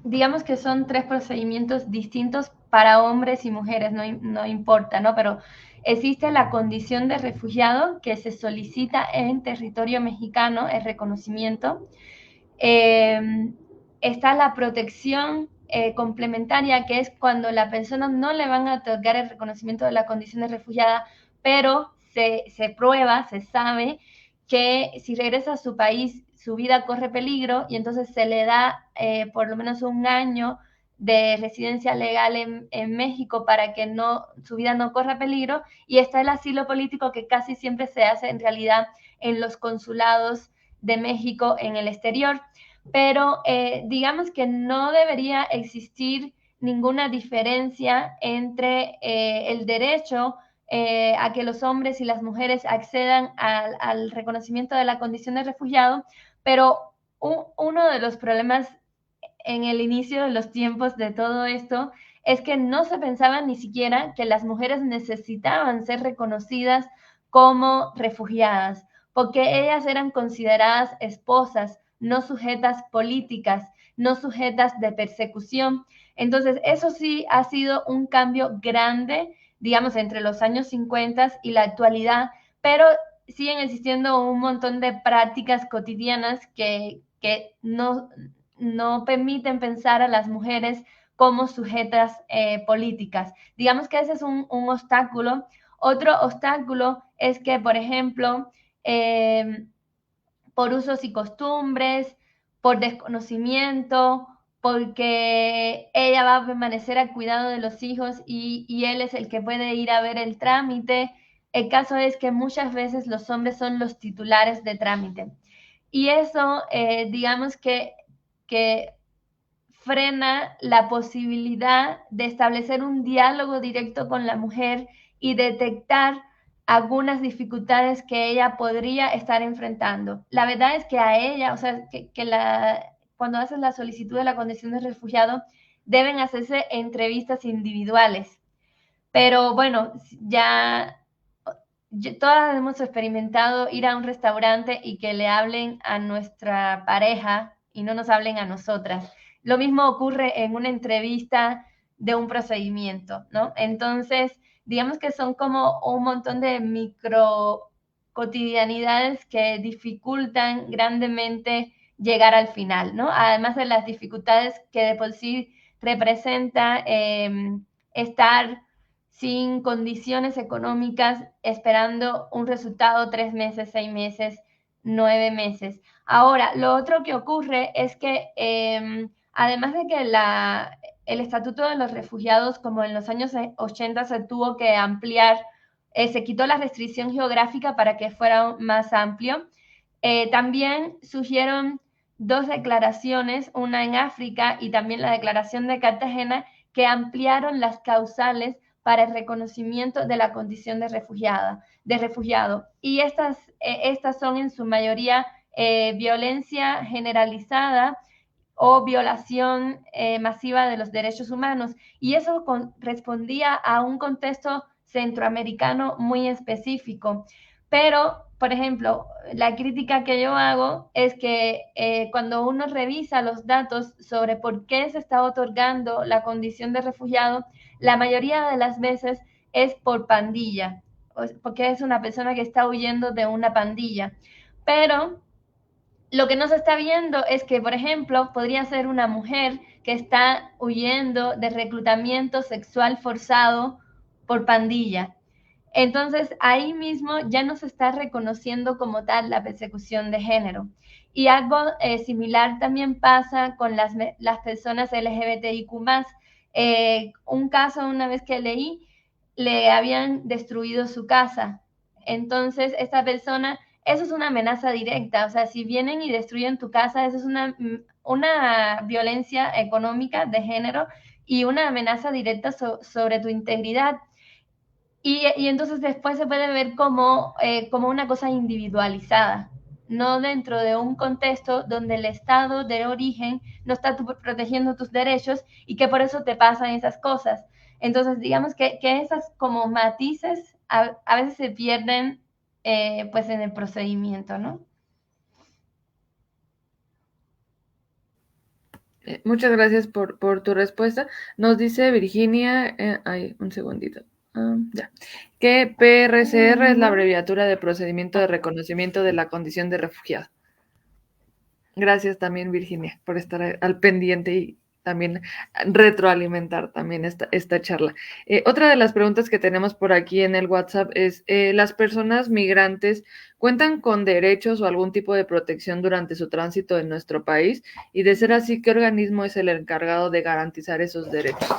digamos que son 3 procedimientos distintos para hombres y mujeres, no importa, ¿no? Pero existe la condición de refugiado que se solicita en territorio mexicano, el reconocimiento. Está la protección complementaria, que es cuando la persona no le van a otorgar el reconocimiento de la condición de refugiada, pero se prueba, se sabe que si regresa a su país, su vida corre peligro y entonces se le da por lo menos un año de residencia legal en México para que su vida no corra peligro, y está el asilo político que casi siempre se hace en realidad en los consulados de México en el exterior. Pero digamos que no debería existir ninguna diferencia entre el derecho a que los hombres y las mujeres accedan al reconocimiento de la condición de refugiado, pero uno de los problemas en el inicio de los tiempos de todo esto es que no se pensaba ni siquiera que las mujeres necesitaban ser reconocidas como refugiadas, porque ellas eran consideradas esposas, no sujetas políticas, no sujetas de persecución. Entonces, eso sí ha sido un cambio grande, digamos, entre los años 50 y la actualidad, pero siguen existiendo un montón de prácticas cotidianas que no permiten pensar a las mujeres como sujetas políticas. Digamos que ese es un obstáculo. Otro obstáculo es que, por ejemplo, por usos y costumbres, por desconocimiento, porque ella va a permanecer al cuidado de los hijos y él es el que puede ir a ver el trámite. El caso es que muchas veces los hombres son los titulares de trámite. Y eso, digamos que frena la posibilidad de establecer un diálogo directo con la mujer y detectar algunas dificultades que ella podría estar enfrentando. La verdad es que a ella, o sea, cuando haces la solicitud de la condición de refugiado, deben hacerse entrevistas individuales. Pero bueno, todas hemos experimentado ir a un restaurante y que le hablen a nuestra pareja y no nos hablen a nosotras. Lo mismo ocurre en una entrevista de un procedimiento, ¿no? Entonces, digamos que son como un montón de micro cotidianidades que dificultan grandemente llegar al final, ¿no? Además de las dificultades que de por sí representa estar sin condiciones económicas, esperando un resultado 3 meses, 6 meses, 9 meses. Ahora, lo otro que ocurre es que además de que el Estatuto de los Refugiados, como en los años 80 se tuvo que ampliar, se quitó la restricción geográfica para que fuera más amplio, también surgieron dos declaraciones, una en África y también la Declaración de Cartagena, que ampliaron las causales para el reconocimiento de la condición de refugiado. Y estas son en su mayoría violencia generalizada o violación masiva de los derechos humanos. Y eso respondía a un contexto centroamericano muy específico. Pero, por ejemplo, la crítica que yo hago es que cuando uno revisa los datos sobre por qué se está otorgando la condición de refugiado, la mayoría de las veces es por pandilla, porque es una persona que está huyendo de una pandilla. Pero lo que no se está viendo es que, por ejemplo, podría ser una mujer que está huyendo de reclutamiento sexual forzado por pandilla. Entonces, ahí mismo ya no se está reconociendo como tal la persecución de género. Y algo similar también pasa con las personas LGBTIQ+. Un caso una vez que leí, le habían destruido su casa. Entonces, esta persona, eso es una amenaza directa. O sea, si vienen y destruyen tu casa, eso es una violencia económica de género y una amenaza directa sobre tu integridad. Y entonces después se puede ver como una cosa individualizada, no dentro de un contexto donde el Estado de origen no está protegiendo tus derechos y que por eso te pasan esas cosas. Entonces, digamos que esas como matices a veces se pierden pues en el procedimiento, ¿no? Muchas gracias por tu respuesta. Nos dice Virginia, un segundito, ya, que PRCR es la abreviatura de Procedimiento de Reconocimiento de la Condición de Refugiado. Gracias también, Virginia, por estar al pendiente también retroalimentar también esta charla. Otra de las preguntas que tenemos por aquí en el WhatsApp es, ¿las personas migrantes cuentan con derechos o algún tipo de protección durante su tránsito en nuestro país? Y de ser así, ¿qué organismo es el encargado de garantizar esos derechos?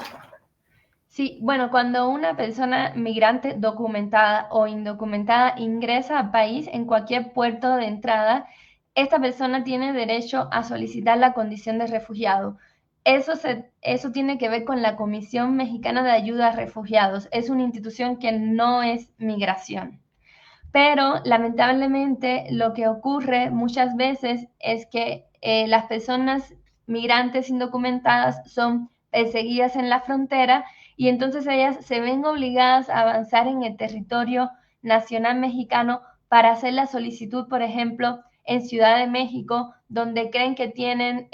Sí, bueno, cuando una persona migrante documentada o indocumentada ingresa al país en cualquier puerto de entrada, esta persona tiene derecho a solicitar la condición de refugiado. Eso tiene que ver con la Comisión Mexicana de Ayuda a Refugiados. Es una institución que no es migración. Pero lamentablemente lo que ocurre muchas veces es que las personas migrantes indocumentadas son perseguidas en la frontera y entonces ellas se ven obligadas a avanzar en el territorio nacional mexicano para hacer la solicitud, por ejemplo, en Ciudad de México, donde creen que tienen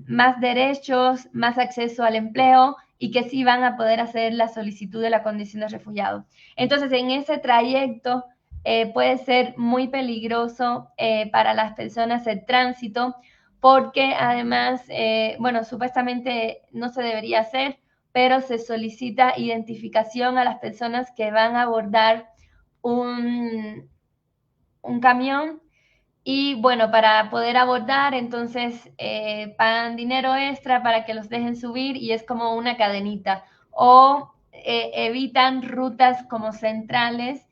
más derechos, más acceso al empleo y que sí van a poder hacer la solicitud de la condición de refugiado. Entonces, en ese trayecto puede ser muy peligroso para las personas el tránsito, porque además, bueno, supuestamente no se debería hacer, pero se solicita identificación a las personas que van a abordar un camión y bueno, para poder abordar, entonces pagan dinero extra para que los dejen subir y es como una cadenita. O evitan rutas como centrales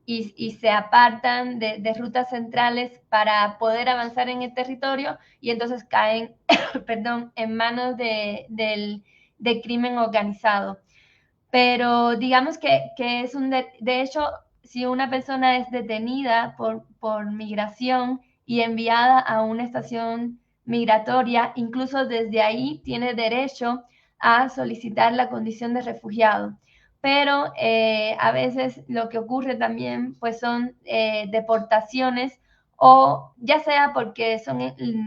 y se apartan de rutas centrales para poder avanzar en el territorio y entonces caen, perdón, en manos de crimen organizado. Pero digamos que es de hecho, si una persona es detenida por migración y enviada a una estación migratoria, incluso desde ahí tiene derecho a solicitar la condición de refugiado. Pero a veces lo que ocurre también pues son deportaciones o ya sea porque son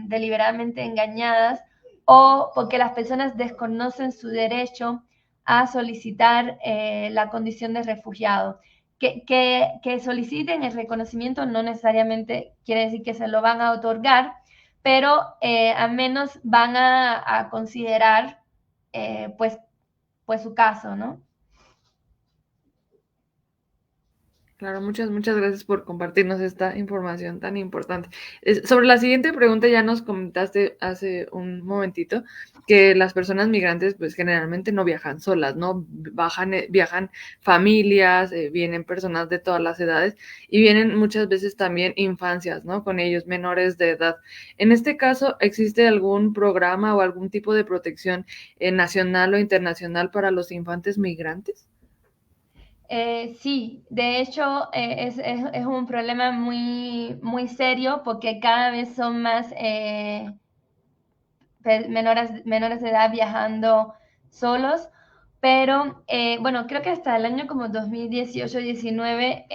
deliberadamente engañadas o porque las personas desconocen su derecho a solicitar la condición de refugiado. Que soliciten el reconocimiento no necesariamente quiere decir que se lo van a otorgar, pero al menos van a considerar pues su caso, ¿no? Claro, muchas gracias por compartirnos esta información tan importante. Sobre la siguiente pregunta ya nos comentaste hace un momentito que las personas migrantes pues generalmente no viajan solas, ¿no? Viajan familias, vienen personas de todas las edades y vienen muchas veces también infancias, ¿no? Con ellos, menores de edad. En este caso, ¿existe algún programa o algún tipo de protección nacional o internacional para los infantes migrantes? Sí, de hecho es un problema muy serio porque cada vez son más menores de edad viajando solos, pero bueno, creo que hasta el año como 2018-19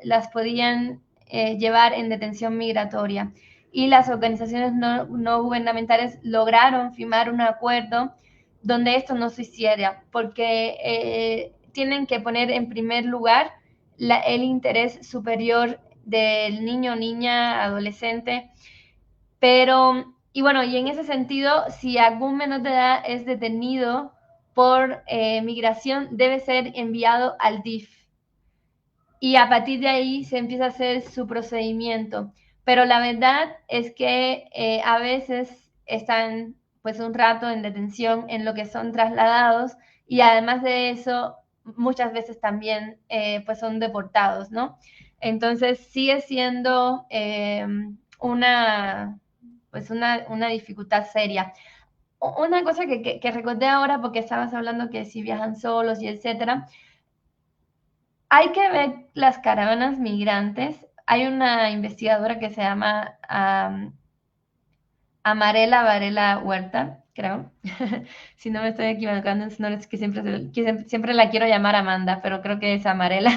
las podían llevar en detención migratoria y las organizaciones no gubernamentales lograron firmar un acuerdo donde esto no se hiciera, porque tienen que poner en primer lugar el interés superior del niño, niña, adolescente, pero, y bueno, y en ese sentido, si algún menor de edad es detenido por migración, debe ser enviado al DIF. Y a partir de ahí se empieza a hacer su procedimiento. Pero la verdad es que a veces están pues un rato en detención en lo que son trasladados y además de eso muchas veces también pues son deportados, ¿no? Entonces sigue siendo una dificultad seria. Una cosa que recordé ahora, porque estabas hablando que si viajan solos y etcétera, hay que ver las caravanas migrantes. Hay una investigadora que se llama Amarela Varela Huerta, creo. Si no me estoy equivocando, no es que siempre la quiero llamar Amanda, pero creo que es Amarela.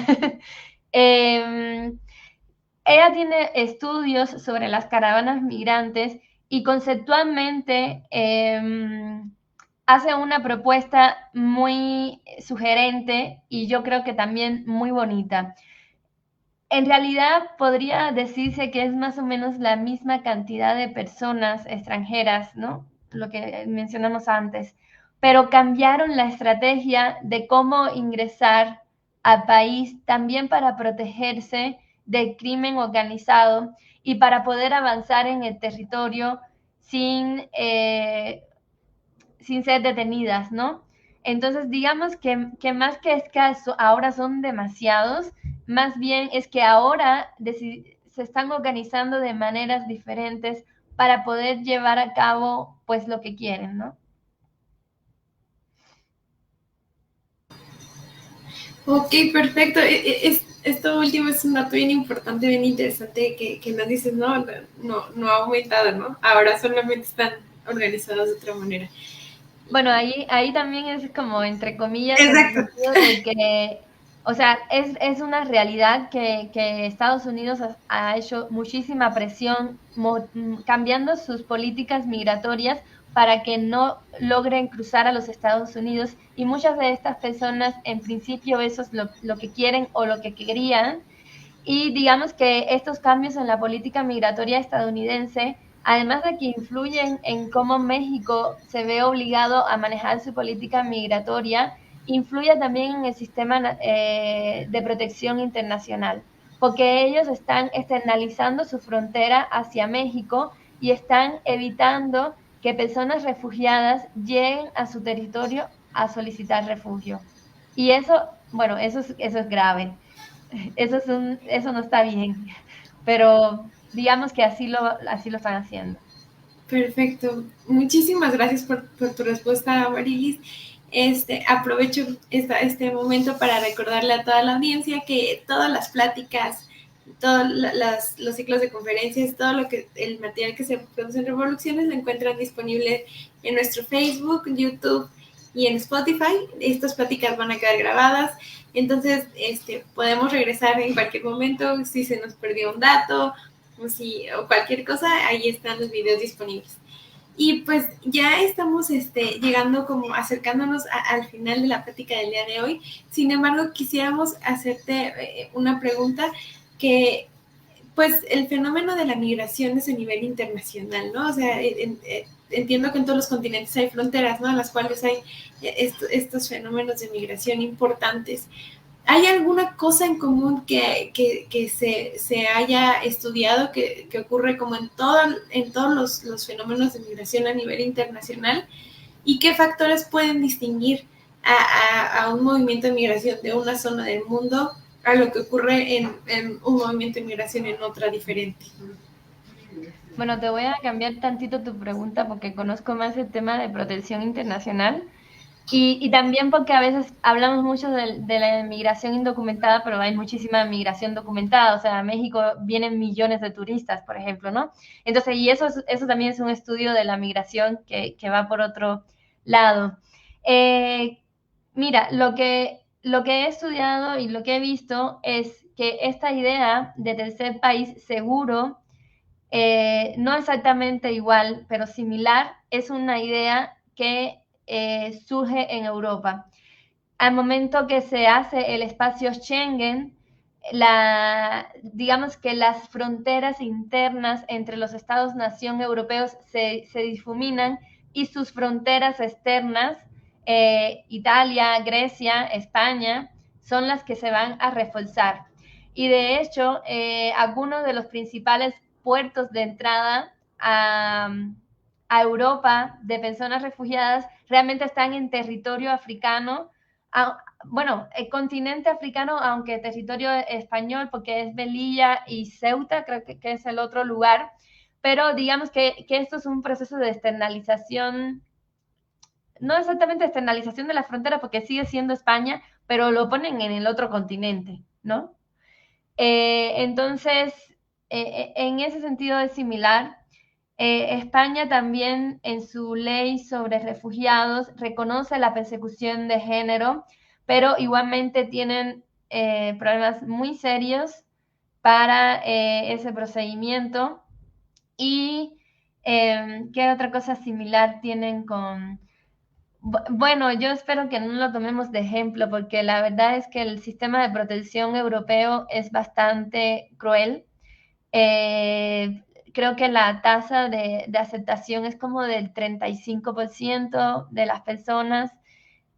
Ella tiene estudios sobre las caravanas migrantes y conceptualmente hace una propuesta muy sugerente y yo creo que también muy bonita. En realidad podría decirse que es más o menos la misma cantidad de personas extranjeras, ¿no? Lo que mencionamos antes, pero cambiaron la estrategia de cómo ingresar al país también para protegerse del crimen organizado y para poder avanzar en el territorio sin, sin ser detenidas, ¿no? Entonces, digamos que más que escaso, ahora son demasiados, más bien es que ahora se están organizando de maneras diferentes para poder llevar a cabo pues lo que quieren, ¿no? Ok, perfecto. Esto último es un dato bien importante, bien interesante que nos dices, no ha aumentado, ¿no? Ahora solamente están organizados de otra manera. Bueno, ahí también es como entre comillas en el Exacto. sentido de que, o sea, es una realidad que Estados Unidos ha hecho muchísima presión cambiando sus políticas migratorias para que no logren cruzar a los Estados Unidos y muchas de estas personas en principio eso es lo que quieren o lo que querían y digamos que estos cambios en la política migratoria estadounidense, además de que influyen en cómo México se ve obligado a manejar su política migratoria, influye también en el sistema de protección internacional, porque ellos están externalizando su frontera hacia México y están evitando que personas refugiadas lleguen a su territorio a solicitar refugio. Y eso, bueno, eso es grave. Eso no está bien, pero digamos que así lo están haciendo. Perfecto. Muchísimas gracias por tu respuesta, Marilis. Aprovecho este momento para recordarle a toda la audiencia que todas las pláticas, todos los ciclos de conferencias, el material que se produce en Revoluciones lo encuentran disponible en nuestro Facebook, YouTube y en Spotify. Estas pláticas van a quedar grabadas, entonces podemos regresar en cualquier momento si se nos perdió un dato o cualquier cosa, ahí están los videos disponibles. Y pues ya estamos llegando como acercándonos al final de la plática del día de hoy. Sin embargo, quisiéramos hacerte una pregunta que pues el fenómeno de la migración es a nivel internacional, ¿no? O sea, entiendo que en todos los continentes hay fronteras, ¿no? En las cuales hay estos fenómenos de migración importantes. ¿Hay alguna cosa en común que se haya estudiado que ocurre como en todos los fenómenos de migración a nivel internacional? ¿Y qué factores pueden distinguir a un movimiento de migración de una zona del mundo a lo que ocurre en un movimiento de migración en otra diferente? Bueno, te voy a cambiar tantito tu pregunta porque conozco más el tema de protección internacional y también porque a veces hablamos mucho de la migración indocumentada, pero hay muchísima migración documentada. O sea, a México vienen millones de turistas, por ejemplo, ¿no? Entonces, y eso también es un estudio de la migración que va por otro lado. Mira, lo que he estudiado y lo que he visto es que esta idea de tercer país seguro, no exactamente igual, pero similar, es una idea que surge en Europa. Al momento que se hace el espacio Schengen, digamos que las fronteras internas entre los Estados-nación europeos se difuminan y sus fronteras externas, Italia, Grecia, España, son las que se van a reforzar. Y de hecho, algunos de los principales puertos de entrada a Europa de personas refugiadas realmente están en territorio africano, bueno, el continente africano, aunque territorio español, porque es Melilla y Ceuta, creo que es el otro lugar, pero digamos que esto es un proceso de externalización, no exactamente externalización de la frontera, porque sigue siendo España, pero lo ponen en el otro continente, ¿no? Entonces, en ese sentido es similar. España también en su ley sobre refugiados reconoce la persecución de género, pero igualmente tienen problemas muy serios para ese procedimiento. ¿Y qué otra cosa similar tienen Bueno, yo espero que no lo tomemos de ejemplo, porque la verdad es que el sistema de protección europeo es bastante cruel. Eh, Creo que la tasa de aceptación es como del 35% de las personas.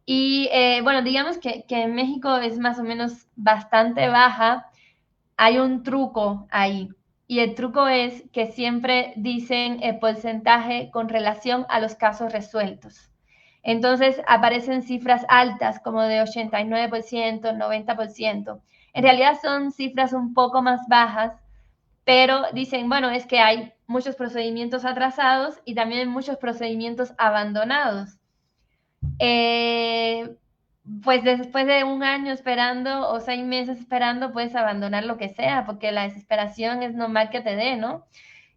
Y bueno, digamos que en México es más o menos bastante baja. Hay un truco ahí. Y el truco es que siempre dicen el porcentaje con relación a los casos resueltos. Entonces aparecen cifras altas como de 89%, 90%. En realidad son cifras un poco más bajas, pero dicen, bueno, es que hay muchos procedimientos atrasados y también muchos procedimientos abandonados. Eh, pues después de un año esperando o 6 meses esperando, puedes abandonar lo que sea, porque la desesperación es normal que te dé, ¿no?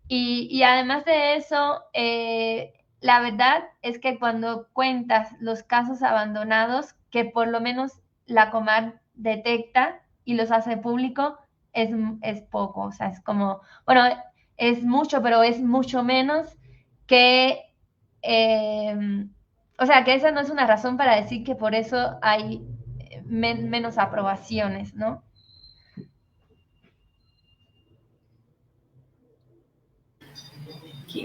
Y además de eso, la verdad es que cuando cuentas los casos abandonados, que por lo menos la Comar detecta y los hace público, es poco, o sea, es como, bueno, es mucho, pero es mucho menos que, o sea, que esa no es una razón para decir que por eso hay menos aprobaciones, ¿no?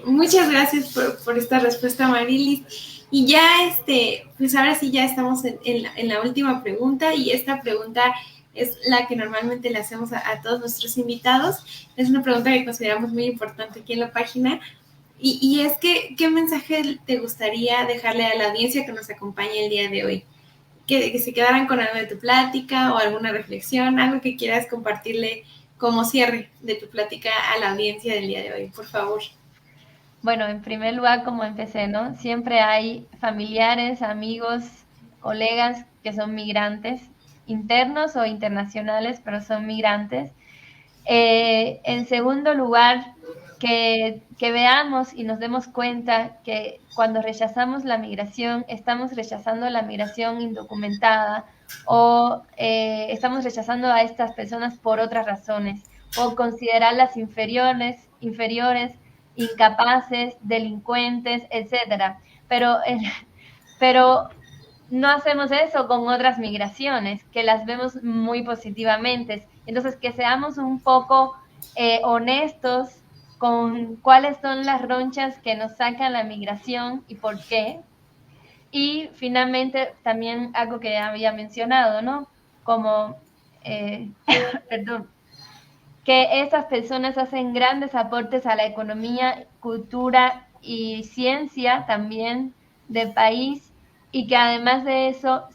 Muchas gracias por esta respuesta, Marilis. Y ya, pues ahora sí ya estamos en la última pregunta, y esta pregunta es la que normalmente le hacemos a todos nuestros invitados. Es una pregunta que consideramos muy importante aquí en la página, y es que, ¿qué mensaje te gustaría dejarle a la audiencia que nos acompaña el día de hoy? Que se quedaran con algo de tu plática o alguna reflexión, algo que quieras compartirle como cierre de tu plática a la audiencia del día de hoy, por favor. Bueno, en primer lugar, como empecé, ¿no? Siempre hay familiares, amigos, colegas que son migrantes, internos o internacionales, pero son migrantes. En segundo lugar, que veamos y nos demos cuenta que cuando rechazamos la migración, estamos rechazando la migración indocumentada, o estamos rechazando a estas personas por otras razones, o considerarlas inferiores, incapaces, delincuentes, etcétera. Pero no hacemos eso con otras migraciones, que las vemos muy positivamente. Entonces, que seamos un poco honestos con cuáles son las ronchas que nos sacan la migración y por qué. Y finalmente, también algo que había mencionado, ¿no? Como, perdón, que estas personas hacen grandes aportes a la economía, cultura y ciencia también del país, y que además de eso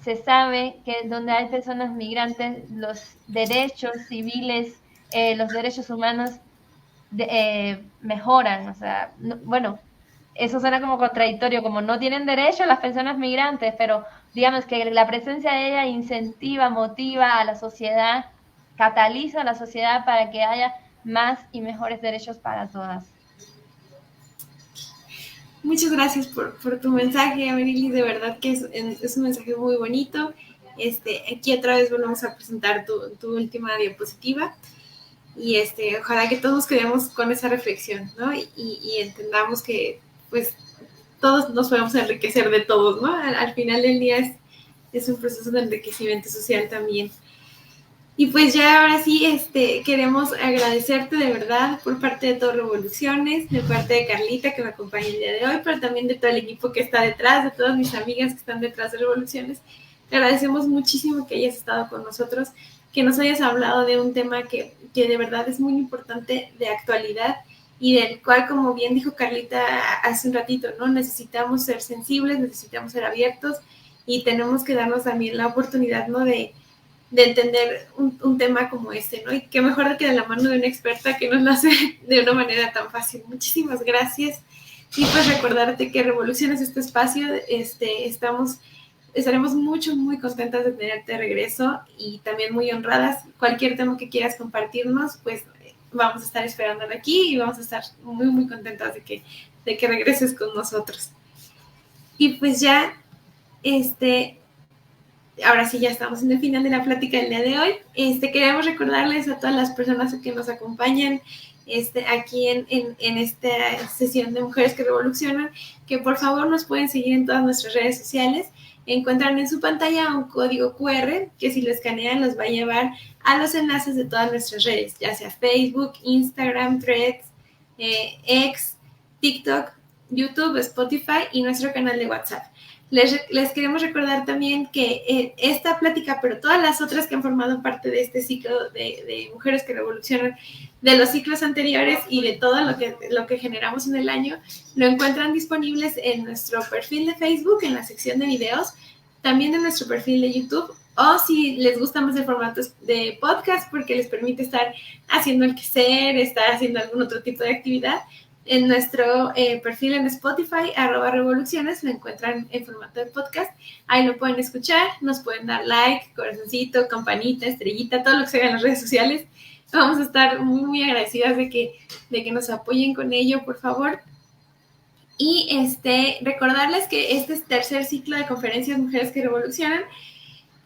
se sabe que donde hay personas migrantes, los derechos civiles, los derechos humanos mejoran. O sea, no, bueno, eso suena como contradictorio, como no tienen derecho las personas migrantes, pero digamos que la presencia de ella incentiva, motiva a la sociedad, cataliza a la sociedad para que haya más y mejores derechos para todas. Muchas gracias por tu mensaje, Amarili. De verdad que es un mensaje muy bonito. Aquí otra vez volvemos a presentar tu última diapositiva. Y ojalá que todos nos quedemos con esa reflexión, ¿no? Y entendamos que, pues, todos nos podemos enriquecer de todos, ¿no? Al final del día es un proceso de enriquecimiento social también. Y pues ya ahora sí, queremos agradecerte de verdad por parte de Todo Revoluciones, de parte de Carlita que me acompaña el día de hoy, pero también de todo el equipo que está detrás, de todas mis amigas que están detrás de Revoluciones. Te agradecemos muchísimo que hayas estado con nosotros, que nos hayas hablado de un tema que de verdad es muy importante, de actualidad, y del cual, como bien dijo Carlita hace un ratito, ¿no? Necesitamos ser sensibles, necesitamos ser abiertos, y tenemos que darnos también la oportunidad, ¿no? De entender un tema como este, ¿no? Y qué mejor que de la mano de una experta que nos lo hace de una manera tan fácil. Muchísimas gracias. Y pues recordarte que Revoluciones este espacio, estaremos muy contentas de tenerte de regreso, y también muy honradas. Cualquier tema que quieras compartirnos, pues vamos a estar esperándolo aquí, y vamos a estar muy contentas de que regreses con nosotros. Y pues ya, ahora sí ya estamos en el final de la plática del día de hoy. Queremos recordarles a todas las personas que nos acompañan aquí en esta sesión de Mujeres que Revolucionan, que por favor nos pueden seguir en todas nuestras redes sociales. Encuentran en su pantalla un código QR que si lo escanean los va a llevar a los enlaces de todas nuestras redes, ya sea Facebook, Instagram, Threads, X, TikTok, YouTube, Spotify y nuestro canal de WhatsApp. Les queremos recordar también que esta plática, pero todas las otras que han formado parte de este ciclo de Mujeres que Revolucionan, de los ciclos anteriores y de todo lo que generamos en el año, lo encuentran disponibles en nuestro perfil de Facebook, en la sección de videos, también en nuestro perfil de YouTube, o si les gusta más el formato de podcast porque les permite estar haciendo el quehacer, estar haciendo algún otro tipo de actividad, en nuestro perfil en Spotify, @revoluciones, lo encuentran en formato de podcast. Ahí lo pueden escuchar, nos pueden dar like, corazoncito, campanita, estrellita, todo lo que se haga en las redes sociales. Vamos a estar muy, muy agradecidas de que nos apoyen con ello, por favor. Y recordarles que este tercer ciclo de conferencias Mujeres que Revolucionan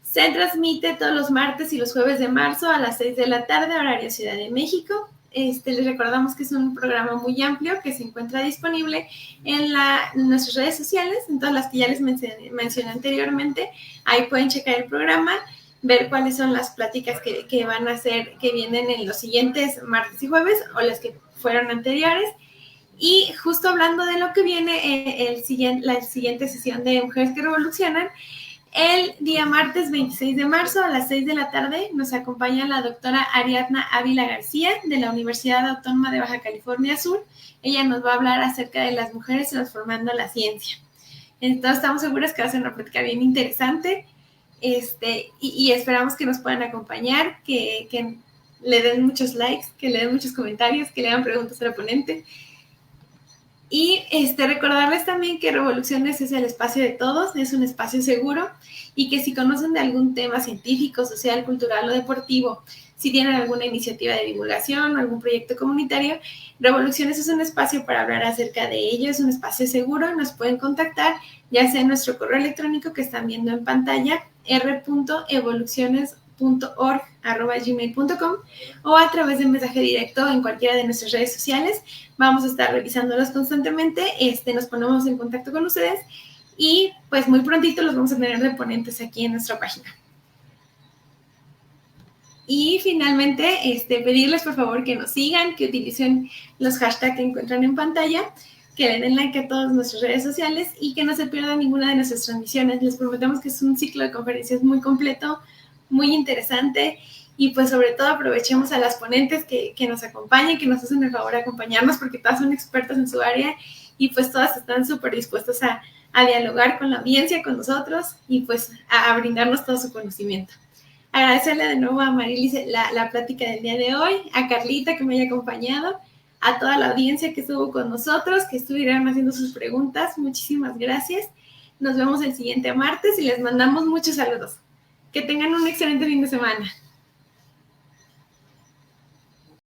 se transmite todos los martes y los jueves de marzo a las 6 de la tarde, horario Ciudad de México. Les recordamos que es un programa muy amplio que se encuentra disponible en nuestras redes sociales, en todas las que ya les mencioné anteriormente. Ahí pueden checar el programa, ver cuáles son las pláticas que van a hacer, que vienen en los siguientes martes y jueves o las que fueron anteriores. Y justo hablando de lo que viene, la siguiente sesión de Mujeres que Revolucionan, el día martes 26 de marzo a las 6 de la tarde nos acompaña la doctora Ariadna Ávila García de la Universidad Autónoma de Baja California Sur. Ella nos va a hablar acerca de las mujeres transformando la ciencia. Entonces estamos seguras que va a ser una plática bien interesante y esperamos que nos puedan acompañar, que le den muchos likes, que le den muchos comentarios, que le hagan preguntas a la ponente. Y recordarles también que Revoluciones es el espacio de todos, es un espacio seguro y que si conocen de algún tema científico, social, cultural o deportivo, si tienen alguna iniciativa de divulgación o algún proyecto comunitario, Revoluciones es un espacio para hablar acerca de ello, es un espacio seguro, nos pueden contactar ya sea en nuestro correo electrónico que están viendo en pantalla, r.evoluciones.org@gmail.com o a través de mensaje directo en cualquiera de nuestras redes sociales. Vamos a estar revisándolos constantemente, nos ponemos en contacto con ustedes y pues muy prontito los vamos a tener de ponentes aquí en nuestra página. Y finalmente, pedirles por favor que nos sigan, que utilicen los hashtags que encuentran en pantalla, que le den like a todas nuestras redes sociales y que no se pierdan ninguna de nuestras transmisiones. Les prometemos que es un ciclo de conferencias muy completo, muy interesante y pues sobre todo aprovechemos a las ponentes que nos acompañan, que nos hacen el favor de acompañarnos porque todas son expertas en su área y pues todas están súper dispuestas a dialogar con la audiencia, con nosotros y pues a brindarnos todo su conocimiento. Agradecerle de nuevo a Marilis la plática del día de hoy, a Carlita que me haya acompañado, a toda la audiencia que estuvo con nosotros, que estuvieron haciendo sus preguntas. Muchísimas gracias. Nos vemos el siguiente martes y les mandamos muchos saludos. Que tengan un excelente fin de semana.